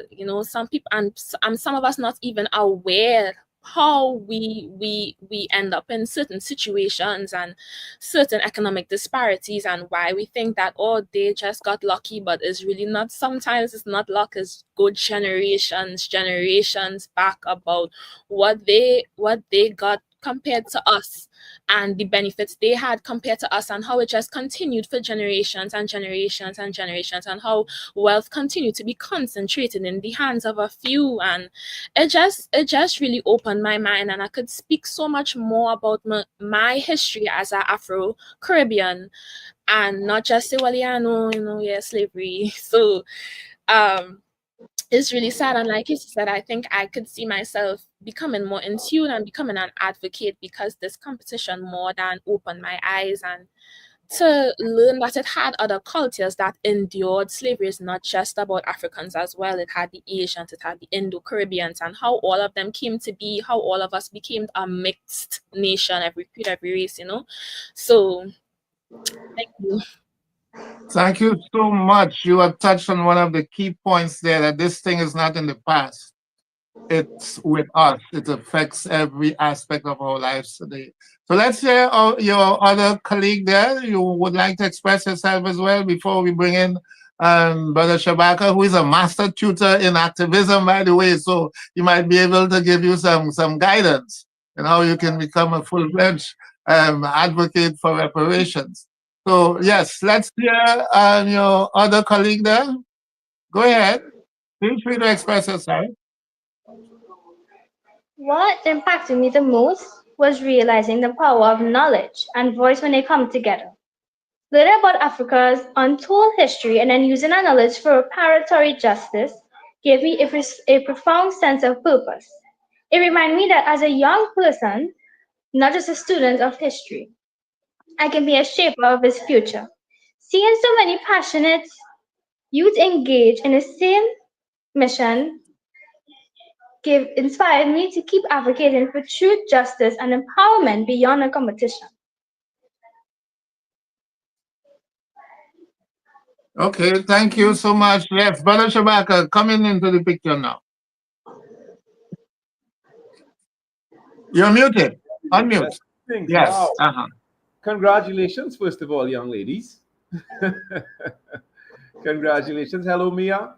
S7: some people, and some of us not even aware how we end up in certain situations and certain economic disparities, and why we think that, oh, they just got lucky, but it's really not. Sometimes it's not luck, it's good generations back about what they got compared to us, and the benefits they had compared to us, and how it just continued for generations and generations and generations, and how wealth continued to be concentrated in the hands of a few. And it just really opened my mind, and I could speak so much more about my history as an Afro-Caribbean, and not just say, well, yeah, no, yeah, slavery. So it's really sad. And like you said, I think I could see myself becoming more in tune and becoming an advocate, because this competition more than opened my eyes, and to learn that it had other cultures that endured slavery. Is not just about Africans as well. It had the Asians, it had the Indo-Caribbeans, and how all of them came to be, how all of us became a mixed nation, every creed, every race, So thank you.
S2: Thank you so much. You have touched on one of the key points there, that this thing is not in the past. It's with us. It affects every aspect of our lives today. So let's hear your other colleague there. You would like to express yourself as well before we bring in Brother Shabaka, who is a master tutor in activism, by the way. So he might be able to give you some guidance on how you can become a full-fledged advocate for reparations. So yes, let's hear your other colleague there. Go ahead. Feel free to express yourself.
S6: What impacted me the most was realizing the power of knowledge and voice when they come together. Learning about Africa's untold history and then using our knowledge for reparatory justice gave me a profound sense of purpose. It reminded me that as a young person, not just a student of history, I can be a shaper of his future. Seeing so many passionate youth engage in the same mission inspired me to keep advocating for truth, justice, and empowerment beyond the competition.
S2: Okay, thank you so much. Yes, Brother Shabaka, coming into the picture now. You're muted. Unmute. Yes.
S8: Wow. Congratulations, first of all, young ladies. Congratulations. Hello, Mia.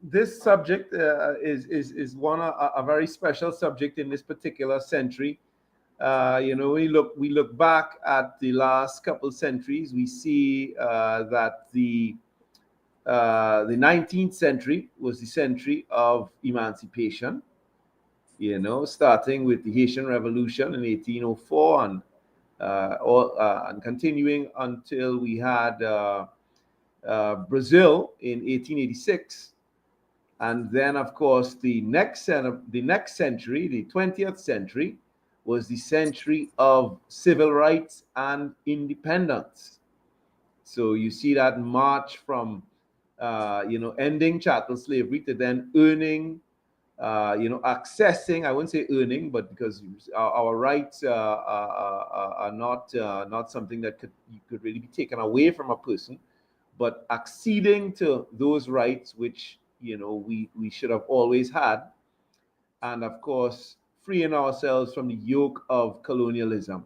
S8: This subject is a very special subject in this particular century. We look back at the last couple centuries. We see that the 19th century was the century of emancipation. Starting with the Haitian Revolution in 1804 and continuing until we had Brazil in 1886. And then, of course, the next century, the 20th century, was the century of civil rights and independence. So you see that march from, ending chattel slavery to then earning, accessing, I wouldn't say earning, but because our rights are not something that could really be taken away from a person, but acceding to those rights which we should have always had, and of course freeing ourselves from the yoke of colonialism.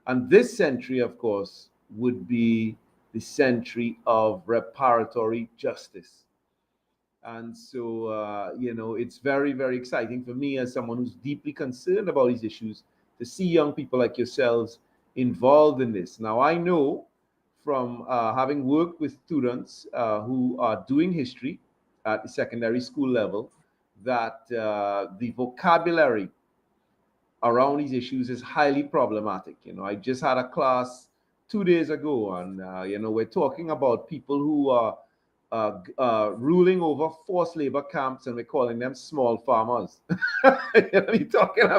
S8: And this century, of course, would be the century of reparatory justice. And so, it's very, very exciting for me as someone who's deeply concerned about these issues to see young people like yourselves involved in this. Now, I know from having worked with students who are doing history at the secondary school level that the vocabulary around these issues is highly problematic. I just had a class 2 days ago, and we're talking about people who are ruling over forced labor camps, and we're calling them small farmers. You're talking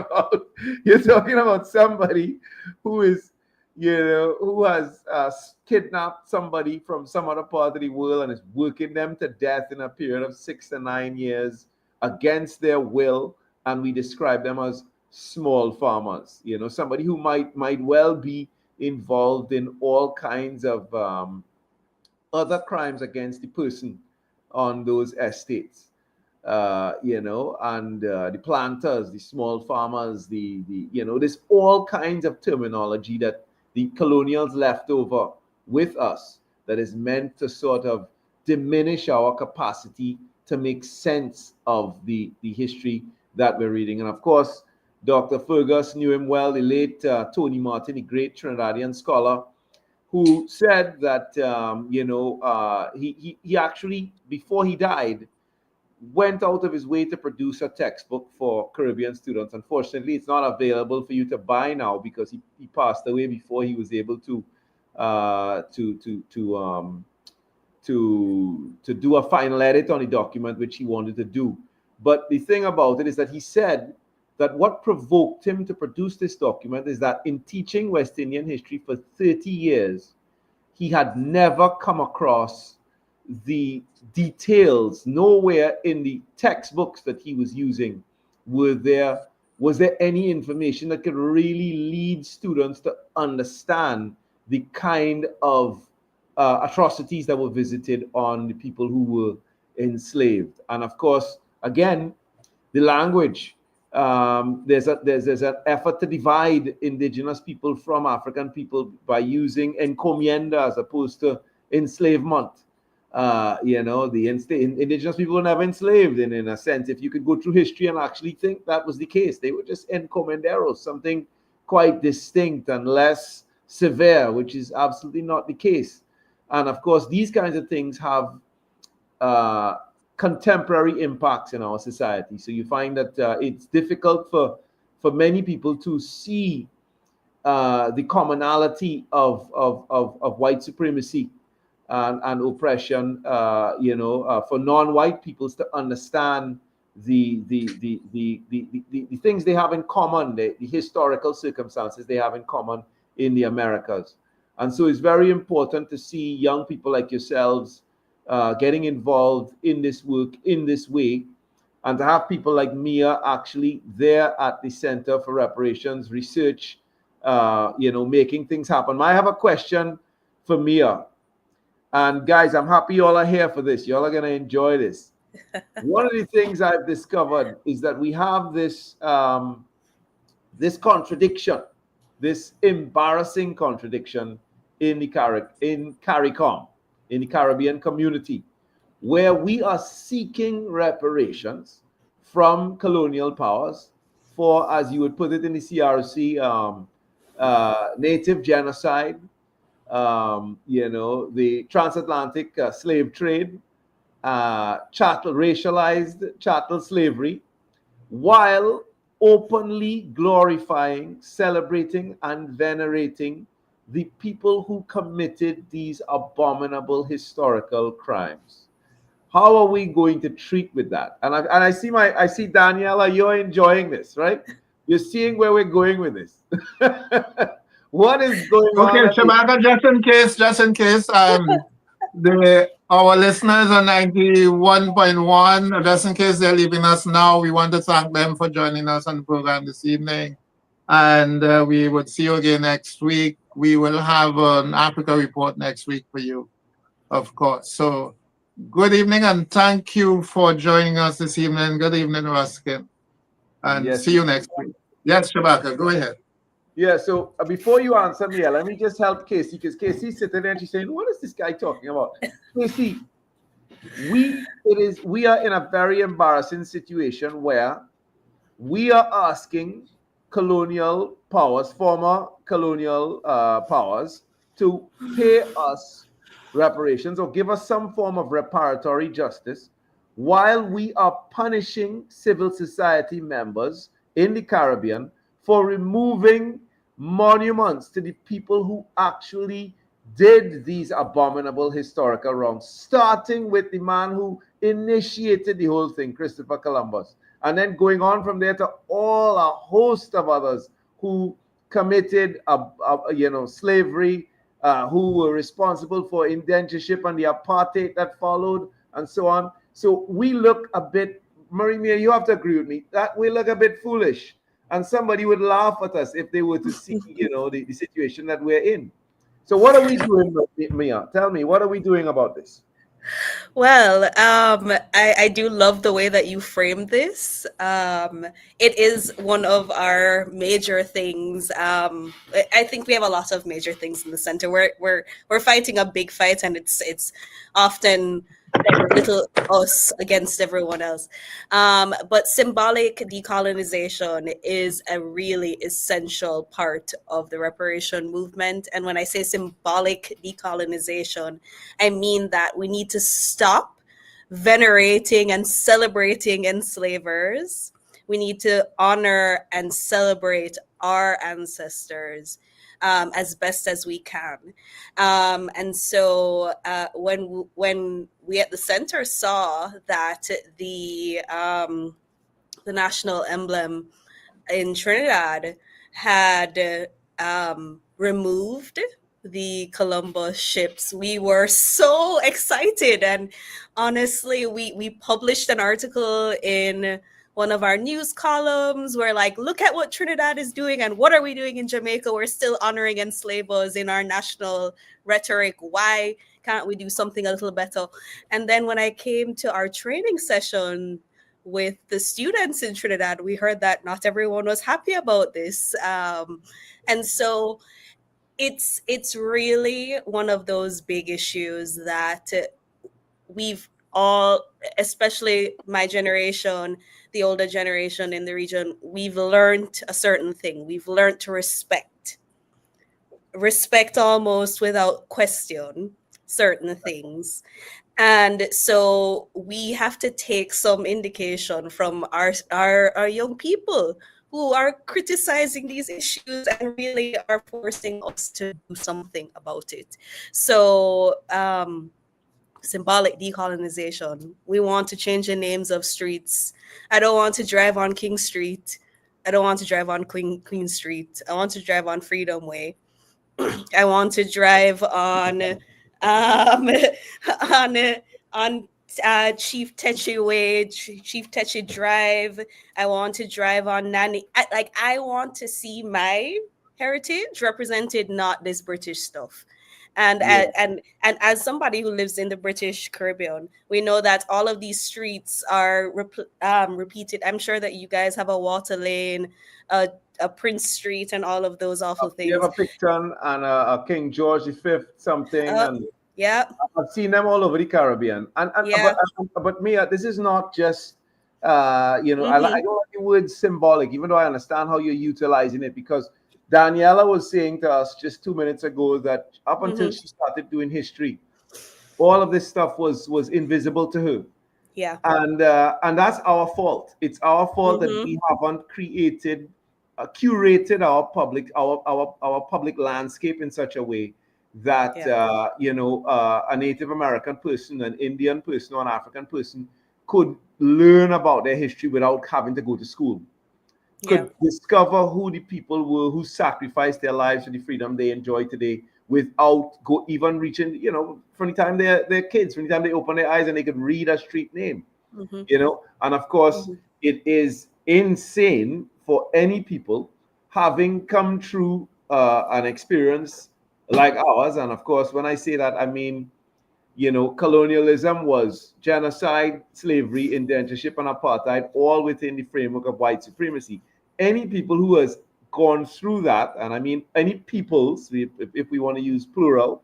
S8: about somebody who is, who has kidnapped somebody from some other part of the world and is working them to death in a period of 6 to 9 years against their will, and we describe them as small farmers. Somebody who might well be involved in all kinds of other crimes against the person on those estates, and the planters, the small farmers, there's all kinds of terminology that the colonials left over with us that is meant to sort of diminish our capacity to make sense of the history that we're reading. And of course, Dr. Fergus knew him well, the late Tony Martin, the great Trinidadian scholar, who said that, he actually, before he died, went out of his way to produce a textbook for Caribbean students. Unfortunately, it's not available for you to buy now because he passed away before he was able to do a final edit on the document, which he wanted to do. But the thing about it is that he said that what provoked him to produce this document is that in teaching West Indian history for 30 years, he had never come across the details. Nowhere in the textbooks that he was using was there any information that could really lead students to understand the kind of atrocities that were visited on the people who were enslaved. And of course, again, the language. There's an effort to divide indigenous people from African people by using encomienda as opposed to enslavement. The indigenous people were never enslaved in a sense. If you could go through history and actually think that was the case, they were just encomenderos, something quite distinct and less severe, which is absolutely not the case. And of course, these kinds of things have contemporary impacts in our society. So you find that it's difficult for many people to see the commonality of white supremacy and oppression, for non-white peoples to understand the things they have in common, the historical circumstances they have in common in the Americas. And so it's very important to see young people like yourselves getting involved in this work in this way, and to have people like Mia actually there at the Center for Reparations Research, making things happen. I have a question for Mia. And guys, I'm happy y'all are here for this. Y'all are going to enjoy this. One of the things I've discovered is that we have this contradiction, this embarrassing contradiction in the CARICOM, in the Caribbean community, where we are seeking reparations from colonial powers for, as you would put it in the CRC, native genocide, the transatlantic slave trade, racialized chattel slavery, while openly glorifying, celebrating, and venerating the people who committed these abominable historical crimes. How are we going to treat with that? And I see Daniela, you're enjoying this, right? You're seeing where we're going with this. What is going on?
S2: Okay, Shabaka, just in case, our listeners are 91.1, just in case they're leaving us now, we want to thank them for joining us on the program this evening. And we would see you again next week. We will have an Africa report next week for you. of course. So good evening and thank you for joining us this evening. Good evening, Ruskin. And
S8: Yes.
S2: see you next week. Yes, Shabaka, go ahead.
S8: Yeah, so before you answer me, let me just help Casey, because Casey's sitting there and she's saying, what is this guy talking about? Casey, we are in a very embarrassing situation where we are asking colonial powers, former colonial powers, to pay us reparations or give us some form of reparatory justice, while we are punishing civil society members in the Caribbean for removing monuments to the people who actually did these abominable historical wrongs, starting with the man who initiated the whole thing, Christopher Columbus, and then going on from there to all a host of others who committed slavery, who were responsible for indentureship and the apartheid that followed, and so on. So we look a bit, Marimia, you have to agree with me, that we look a bit foolish. And somebody would laugh at us if they were to see, the situation that we're in. So what are we doing, Mia? Tell me, what are we doing about this?
S5: Well, I do love the way that you framed this. It is one of our major things. I think we have a lot of major things in the center. We're fighting a big fight, and it's often little us against everyone else. But symbolic decolonization is a really essential part of the reparation movement. And when I say symbolic decolonization, I mean that we need to stop venerating and celebrating enslavers. We need to honor and celebrate our ancestors as best as we can. And so when we at the center saw that the national emblem in Trinidad had removed the Columbus ships, we were so excited. And honestly, we published an article in one of our news columns. We're like, look at what Trinidad is doing, and what are we doing in Jamaica? We're still honoring enslavers in our national rhetoric. Why can't we do something a little better? And then when I came to our training session with the students in Trinidad, we heard that not everyone was happy about this. And so it's really one of those big issues that we've all, especially my generation, the older generation in the region, we've learned a certain thing. We've learned to respect almost without question certain things. And so we have to take some indication from our young people who are criticizing these issues and really are forcing us to do something about it. So symbolic decolonization. We want to change the names of streets. I don't want to drive on King Street. I don't want to drive on Queen Street. I want to drive on Freedom Way. I want to drive on Chief Tetchy Way, Chief Tetchy Drive. I want to drive on Nanny. I want to see my heritage represented, not this British stuff. And as somebody who lives in the British Caribbean, we know that all of these streets are repeated. I'm sure that you guys have a Water Lane, a Prince Street, and all of those awful things.
S8: You have a Picton and a King George V something, and
S5: yeah,
S8: I've seen them all over the Caribbean. But Mia, this is not just I don't like the word symbolic, even though I understand how you're utilizing it, because Daniela was saying to us just 2 minutes ago that up until she started doing history, all of this stuff was invisible to her.
S5: Yeah.
S8: And that's our fault. It's our fault that we haven't curated our public landscape in such a way that a Native American person, an Indian person, or an African person could learn about their history without having to go to school. Could discover who the people were who sacrificed their lives for the freedom they enjoy today, without even reaching, from the time they're kids, from the time they open their eyes and they could read a street name, and of course it is insane for any people having come through an experience like ours. And of course, when I say that, I mean colonialism was genocide, slavery, indentureship, and apartheid, all within the framework of white supremacy. Any people who has gone through that, and I mean any peoples, if we want to use plural,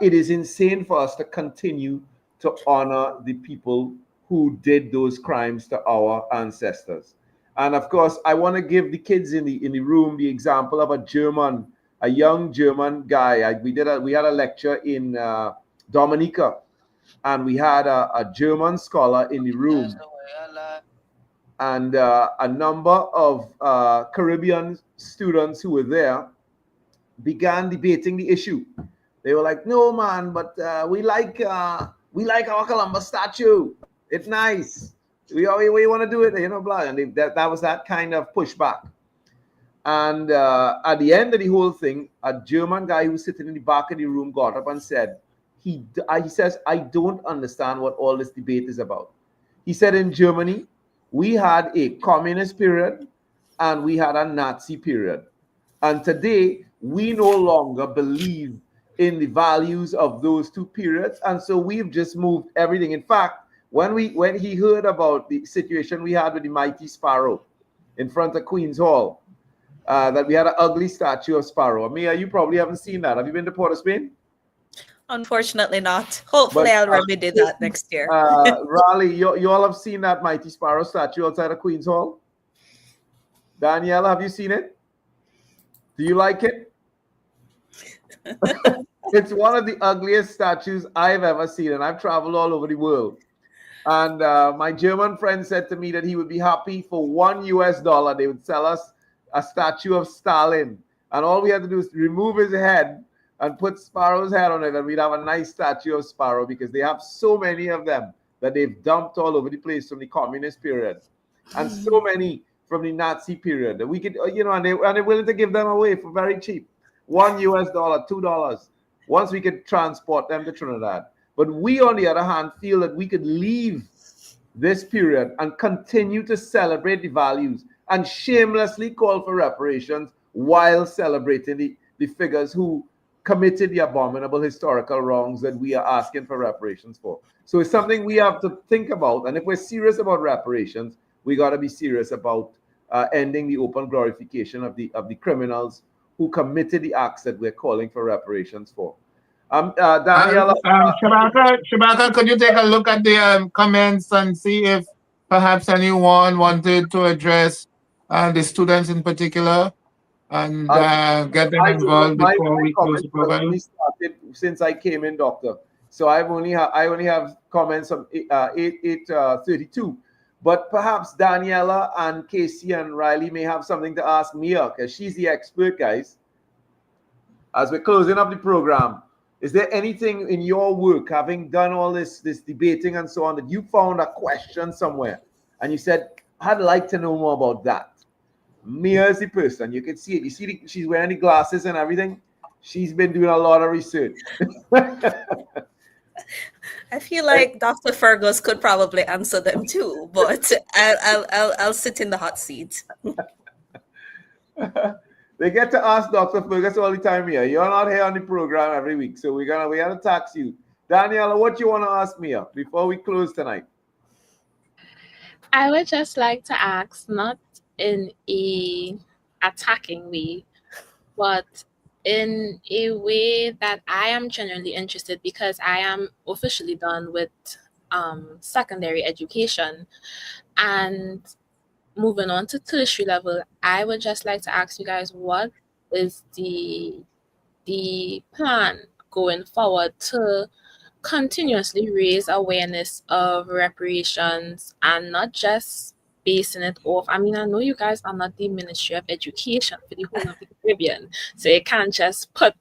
S8: it is insane for us to continue to honor the people who did those crimes to our ancestors. And of course, I want to give the kids in the room the example of a young German guy. We had a lecture in Dominica, and we had a German scholar in the room, and a number of Caribbean students who were there began debating the issue. They were like, "No, man, but we like our Columbus statue. It's nice. We want to do it, blah." And that was that kind of pushback. And at the end of the whole thing, a German guy who was sitting in the back of the room got up and said, he says, "I don't understand what all this debate is about." He said, in Germany, we had a communist period and we had a Nazi period. And today, we no longer believe in the values of those two periods. And so we've just moved everything. In fact, when he heard about the situation we had with the mighty sparrow in front of Queen's Hall, that we had an ugly statue of Sparrow. Mia, you probably haven't seen that. Have you been to Port of Spain?
S5: Unfortunately not. Hopefully I'll remedy that next year.
S8: Raleigh, you all have seen that mighty sparrow statue outside of Queen's Hall? Daniela, have you seen it? Do you like it? It's one of the ugliest statues I've ever seen, and I've traveled all over the world. And my German friend said to me that he would be happy for $1 they would sell us a statue of Stalin, and all we had to do is remove his head and put Sparrow's head on it, and we'd have a nice statue of Sparrow, because they have so many of them that they've dumped all over the place from the communist period, and so many from the Nazi period that we could, and they're willing to give them away for very cheap, $1, $2, once we could transport them to Trinidad. But we, on the other hand, feel that we could leave this period and continue to celebrate the values and shamelessly call for reparations while celebrating the figures who committed the abominable historical wrongs that we are asking for reparations for. So it's something we have to think about. And if we're serious about reparations, we got to be serious about ending the open glorification of the criminals who committed the acts that we're calling for reparations for. Daniela,
S2: Shabaka, could you take a look at the comments and see if perhaps anyone wanted to address the students in particular and get them involved before we close the program?
S8: Since I came in, Doctor, so I only have comments from 8:32. But perhaps Daniela and Casey and Riley may have something to ask Mia, because she's the expert, guys. As we're closing up the program, is there anything in your work, having done all this debating and so on, that you found a question somewhere and you said, "I'd like to know more about that"? Mia is the person. You can see it. You see she's wearing the glasses and everything. She's been doing a lot of research.
S5: I feel like Dr. Fergus could probably answer them too, but I'll sit in the hot seat.
S8: They get to ask Dr. Fergus all the time here. You're not here on the program every week, so we gotta tax you. Daniela, what you want to ask Mia before we close tonight?
S7: I would just like to ask, not in a attacking way, but in a way that I am genuinely interested, because I am officially done with secondary education and moving on to tertiary level. I would just like to ask you guys, what is the plan going forward to continuously raise awareness of reparations, and not just basing it off. I mean, I know you guys are not the Ministry of Education for the whole of the Caribbean, so you can't just put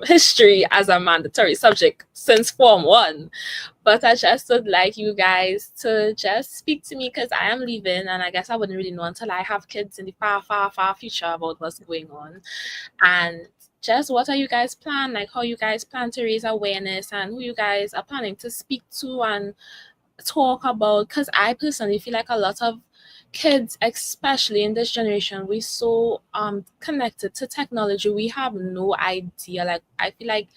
S7: history as a mandatory subject since Form 1. But I just would like you guys to just speak to me, because I am leaving, and I guess I wouldn't really know until I have kids in the far, far, far future about what's going on. And just what are you guys plan, like how you guys plan to raise awareness, and who you guys are planning to speak to and talk about, because I personally feel like a lot of kids, especially in this generation, we're so connected to technology, we have no idea. Like, I feel like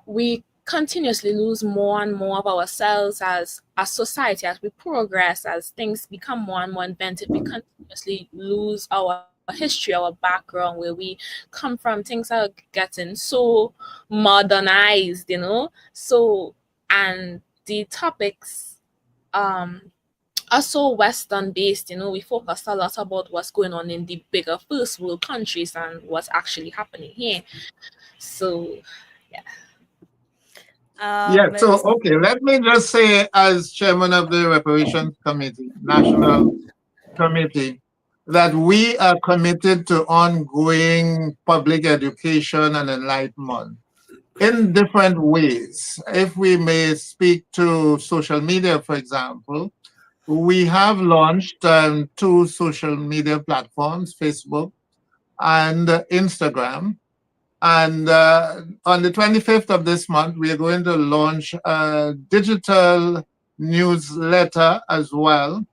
S7: we continuously lose more and more of ourselves as a society, as we progress, as things become more and more inventive, we continuously lose our history, our background, where we come from. Things are getting so modernized, you know. So, and the topics are so Western based, you know. We focus a lot about what's going on in the bigger first world countries and what's actually happening here. So, yeah.
S2: Yeah, so okay, let me just say, as chairman of the Reparations Committee, National Committee, that we are committed to ongoing public education and enlightenment in different ways. If we may speak to social media, for example, we have launched 2 social media platforms, Facebook and Instagram. And on the 25th of this month, we are going to launch a digital newsletter as well,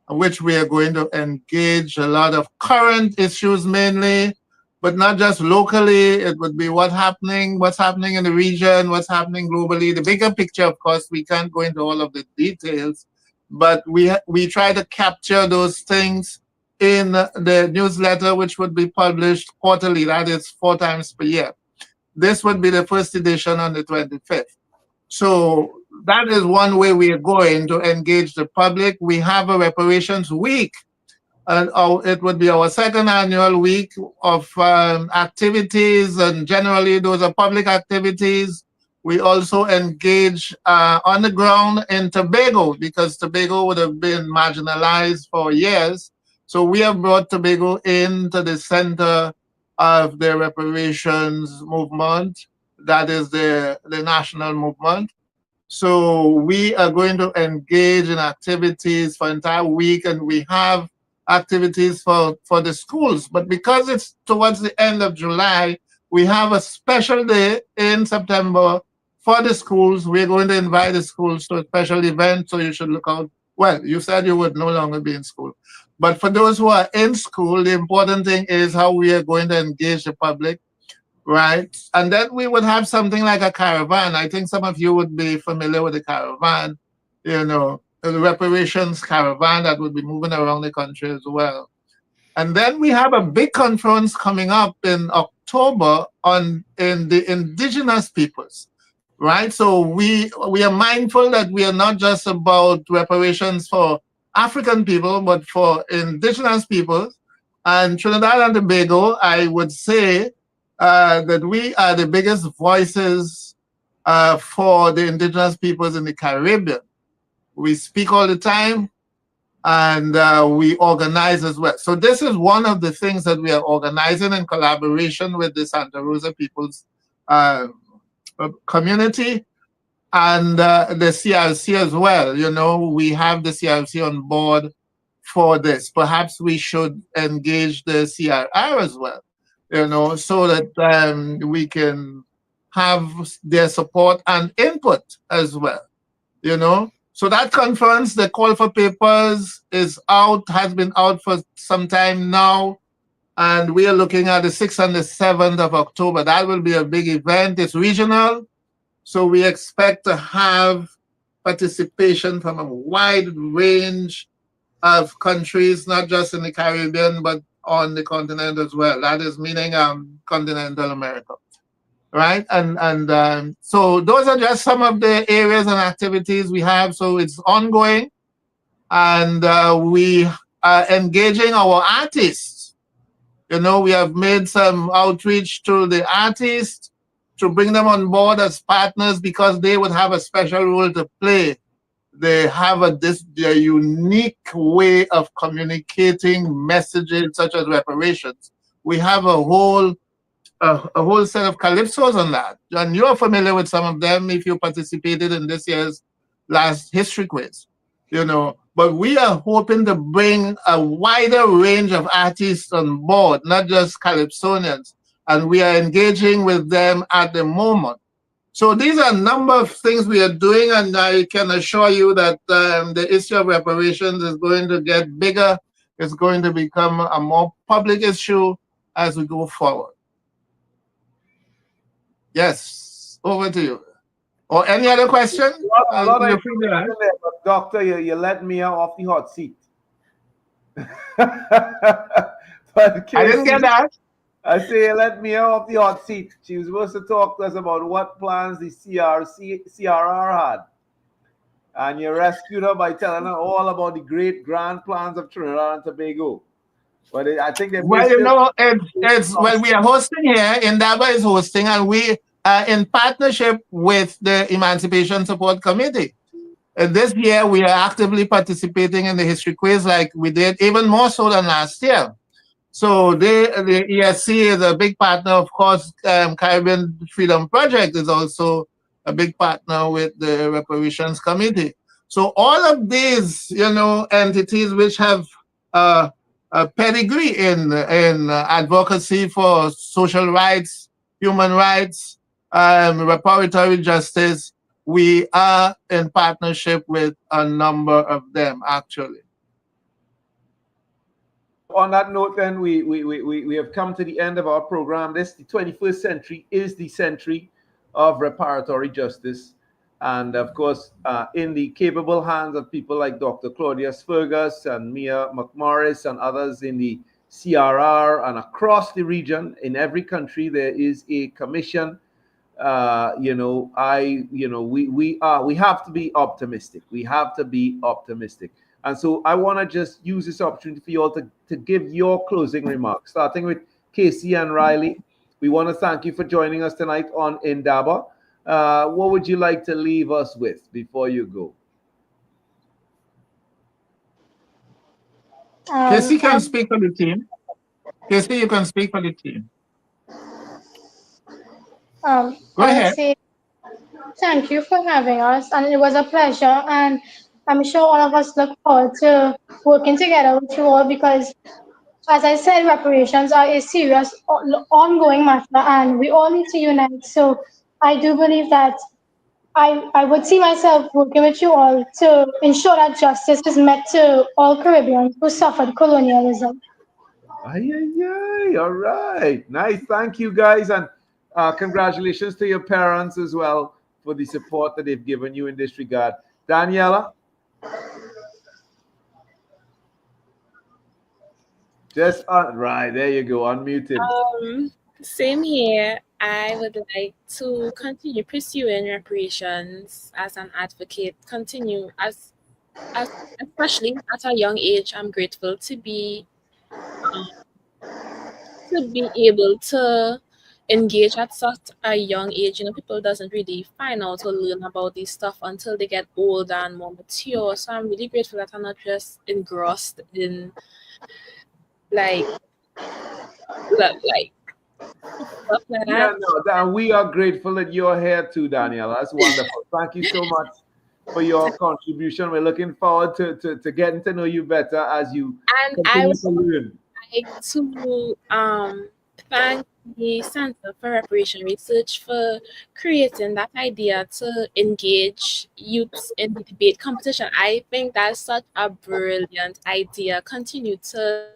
S2: which we are going to engage a lot of current issues mainly, but not just locally. It would be what's happening in the region, what's happening globally. The bigger picture, of course, we can't go into all of the details, but we try to capture those things in the newsletter, which would be published quarterly, that is 4 times per year. This would be the first edition on the 25th. So that is one way we are going to engage the public. We have a reparations week, and it would be our 2nd annual week of activities, and generally those are public activities. We also engage on the ground in Tobago, because Tobago would have been marginalized for years. So we have brought Tobago into the center of the reparations movement. That is the national movement. So we are going to engage in activities for an entire week, and we have activities for the schools. But because it's towards the end of July, we have a special day in September for the schools. We're going to invite the schools to a special event, so you should look out. Well, you said you would no longer be in school. But for those who are in school, the important thing is how we are going to engage the public, right? And then we would have something like a caravan. I think some of you would be familiar with the caravan, you know, the reparations caravan that would be moving around the country as well. And then we have a big conference coming up in October in the indigenous peoples, right? So we are mindful that we are not just about reparations for African people, but for indigenous peoples. And Trinidad and Tobago, I would say that we are the biggest voices for the indigenous peoples in the Caribbean. We speak all the time, and we organize as well. So this is one of the things that we are organizing in collaboration with the Santa Rosa People's community and the CRC as well. You know, we have the CRC on board for this. Perhaps we should engage the CRR as well, you know, so that we can have their support and input as well, you know. So that conference, the call for papers is out, has been out for some time now, and we are looking at the 6th and the 7th of October. That will be a big event. It's regional, so we expect to have participation from a wide range of countries, not just in the Caribbean, but on the continent as well. That is meaning continental America, right? And so those are just some of the areas and activities we have. So it's ongoing, and we are engaging our artists. You know, we have made some outreach to the artists to bring them on board as partners, because they would have a special role to play. They have their unique way of communicating messages such as reparations. We have a whole set of calypsos on that. And you're familiar with some of them if you participated in this year's last history quiz, you know. But we are hoping to bring a wider range of artists on board, not just calypsonians. And we are engaging with them at the moment. So these are a number of things we are doing, and I can assure you that the issue of reparations is going to get bigger. It's going to become a more public issue as we go forward. Yes, over to you. Or any other question?
S8: A lot of
S2: You're free to ask.
S8: information there, but Doctor, you let me off the hot seat. But
S2: I didn't get that.
S8: I say you let me off the hot seat. She was supposed to talk to us about what plans the CRR had. And you rescued her by telling her all about the great grand plans of Trinidad and Tobago. But I think they
S2: Well, you know, it's when we are hosting here, Indaba is hosting, and we are in partnership with the Emancipation Support Committee. And this year, we are actively participating in the history quiz like we did, even more so than last year. So the ESC is a big partner, of course. Caribbean Freedom Project is also a big partner with the Reparations Committee. So all of these, you know, entities which have a pedigree in advocacy for social rights, human rights, reparatory justice, we are in partnership with a number of them, actually.
S8: On that note, then, we have come to the end of our program. The 21st century is the century of reparatory justice. And of course, in the capable hands of people like Dr. Claudius Fergus and Mia McMorris and others in the CRR and across the region, in every country, there is a commission. We have to be optimistic. We have to be optimistic. And so I want to just use this opportunity for you all to give your closing remarks, starting with Casey and Riley. We want to thank you for joining us tonight on Indaba. What would you like to leave us with before you go?
S2: Casey can speak for the team. Casey, you can speak for the team. Go ahead.
S6: Say thank you for having us, and it was a pleasure. And I'm sure all of us look forward to working together with you all because, as I said, reparations are a serious, ongoing matter, and we all need to unite. So I do believe that I would see myself working with you all to ensure that justice is met to all Caribbeans who suffered colonialism.
S8: All right. Nice. Thank you, guys. And congratulations to your parents as well for the support that they've given you in this regard. Daniela? Just right. There you go. Unmuted.
S7: Same here. I would like to continue pursuing reparations as an advocate, continue as especially at a young age. I'm grateful to be able to engage at such a young age. You know, people doesn't really find out or learn about this stuff until they get older and more mature. So I'm really grateful that I'm not just engrossed in like stuff like that.
S8: Yeah, no, we are grateful that you're here too, Daniela. That's wonderful. Thank you so much for your contribution. We're looking forward to getting to know you better as you continue to learn.
S7: Like to thank the Center for Reparation Research for creating that idea to engage youths in the debate competition. I think that's such a brilliant idea. Continue to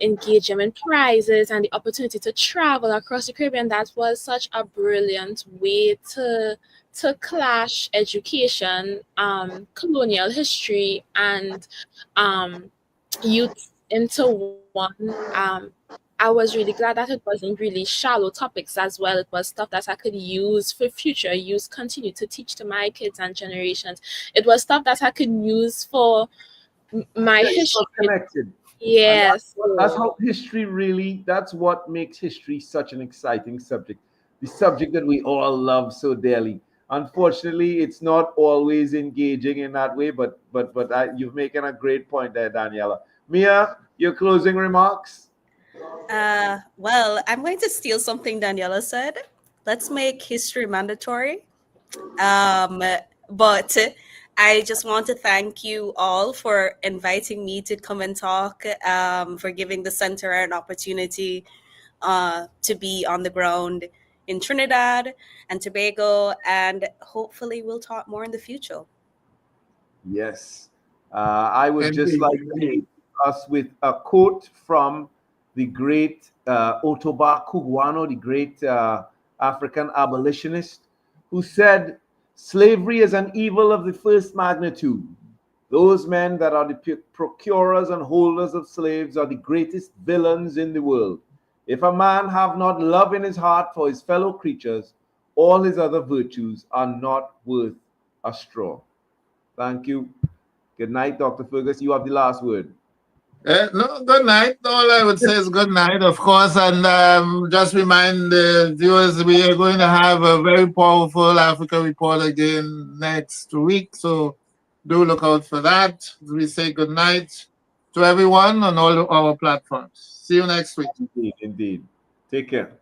S7: engage them in prizes and the opportunity to travel across the Caribbean. That was such a brilliant way to clash education, colonial history, and youth into one. I was really glad that it wasn't really shallow topics as well. It was stuff that I could use for future use, continue to teach to my kids and generations. It was stuff that I could use for my history.
S8: Connected.
S7: Yes.
S8: That's how history really, that's what makes history such an exciting subject. The subject that we all love so dearly. Unfortunately, it's not always engaging in that way, but you've making a great point there, Daniela. Mia, your closing remarks?
S5: Well, I'm going to steal something Daniela said. Let's make history mandatory. But I just want to thank you all for inviting me to come and talk, for giving the center an opportunity to be on the ground in Trinidad and Tobago, and hopefully we'll talk more in the future.
S8: Yes. I would just like to leave us with a quote from the great Ottobah Cugoano, the great African abolitionist, who said, slavery is an evil of the first magnitude. Those men that are the procurers and holders of slaves are the greatest villains in the world. If a man have not love in his heart for his fellow creatures, all his other virtues are not worth a straw. Thank you. Good night, Dr. Fergus. You have the last word.
S2: No, good night. All I would say is good night, of course, and just remind the viewers we are going to have a very powerful Africa report again next week, so do look out for that. We say good night to everyone on all our platforms. See you next week.
S8: Indeed, indeed. Take care.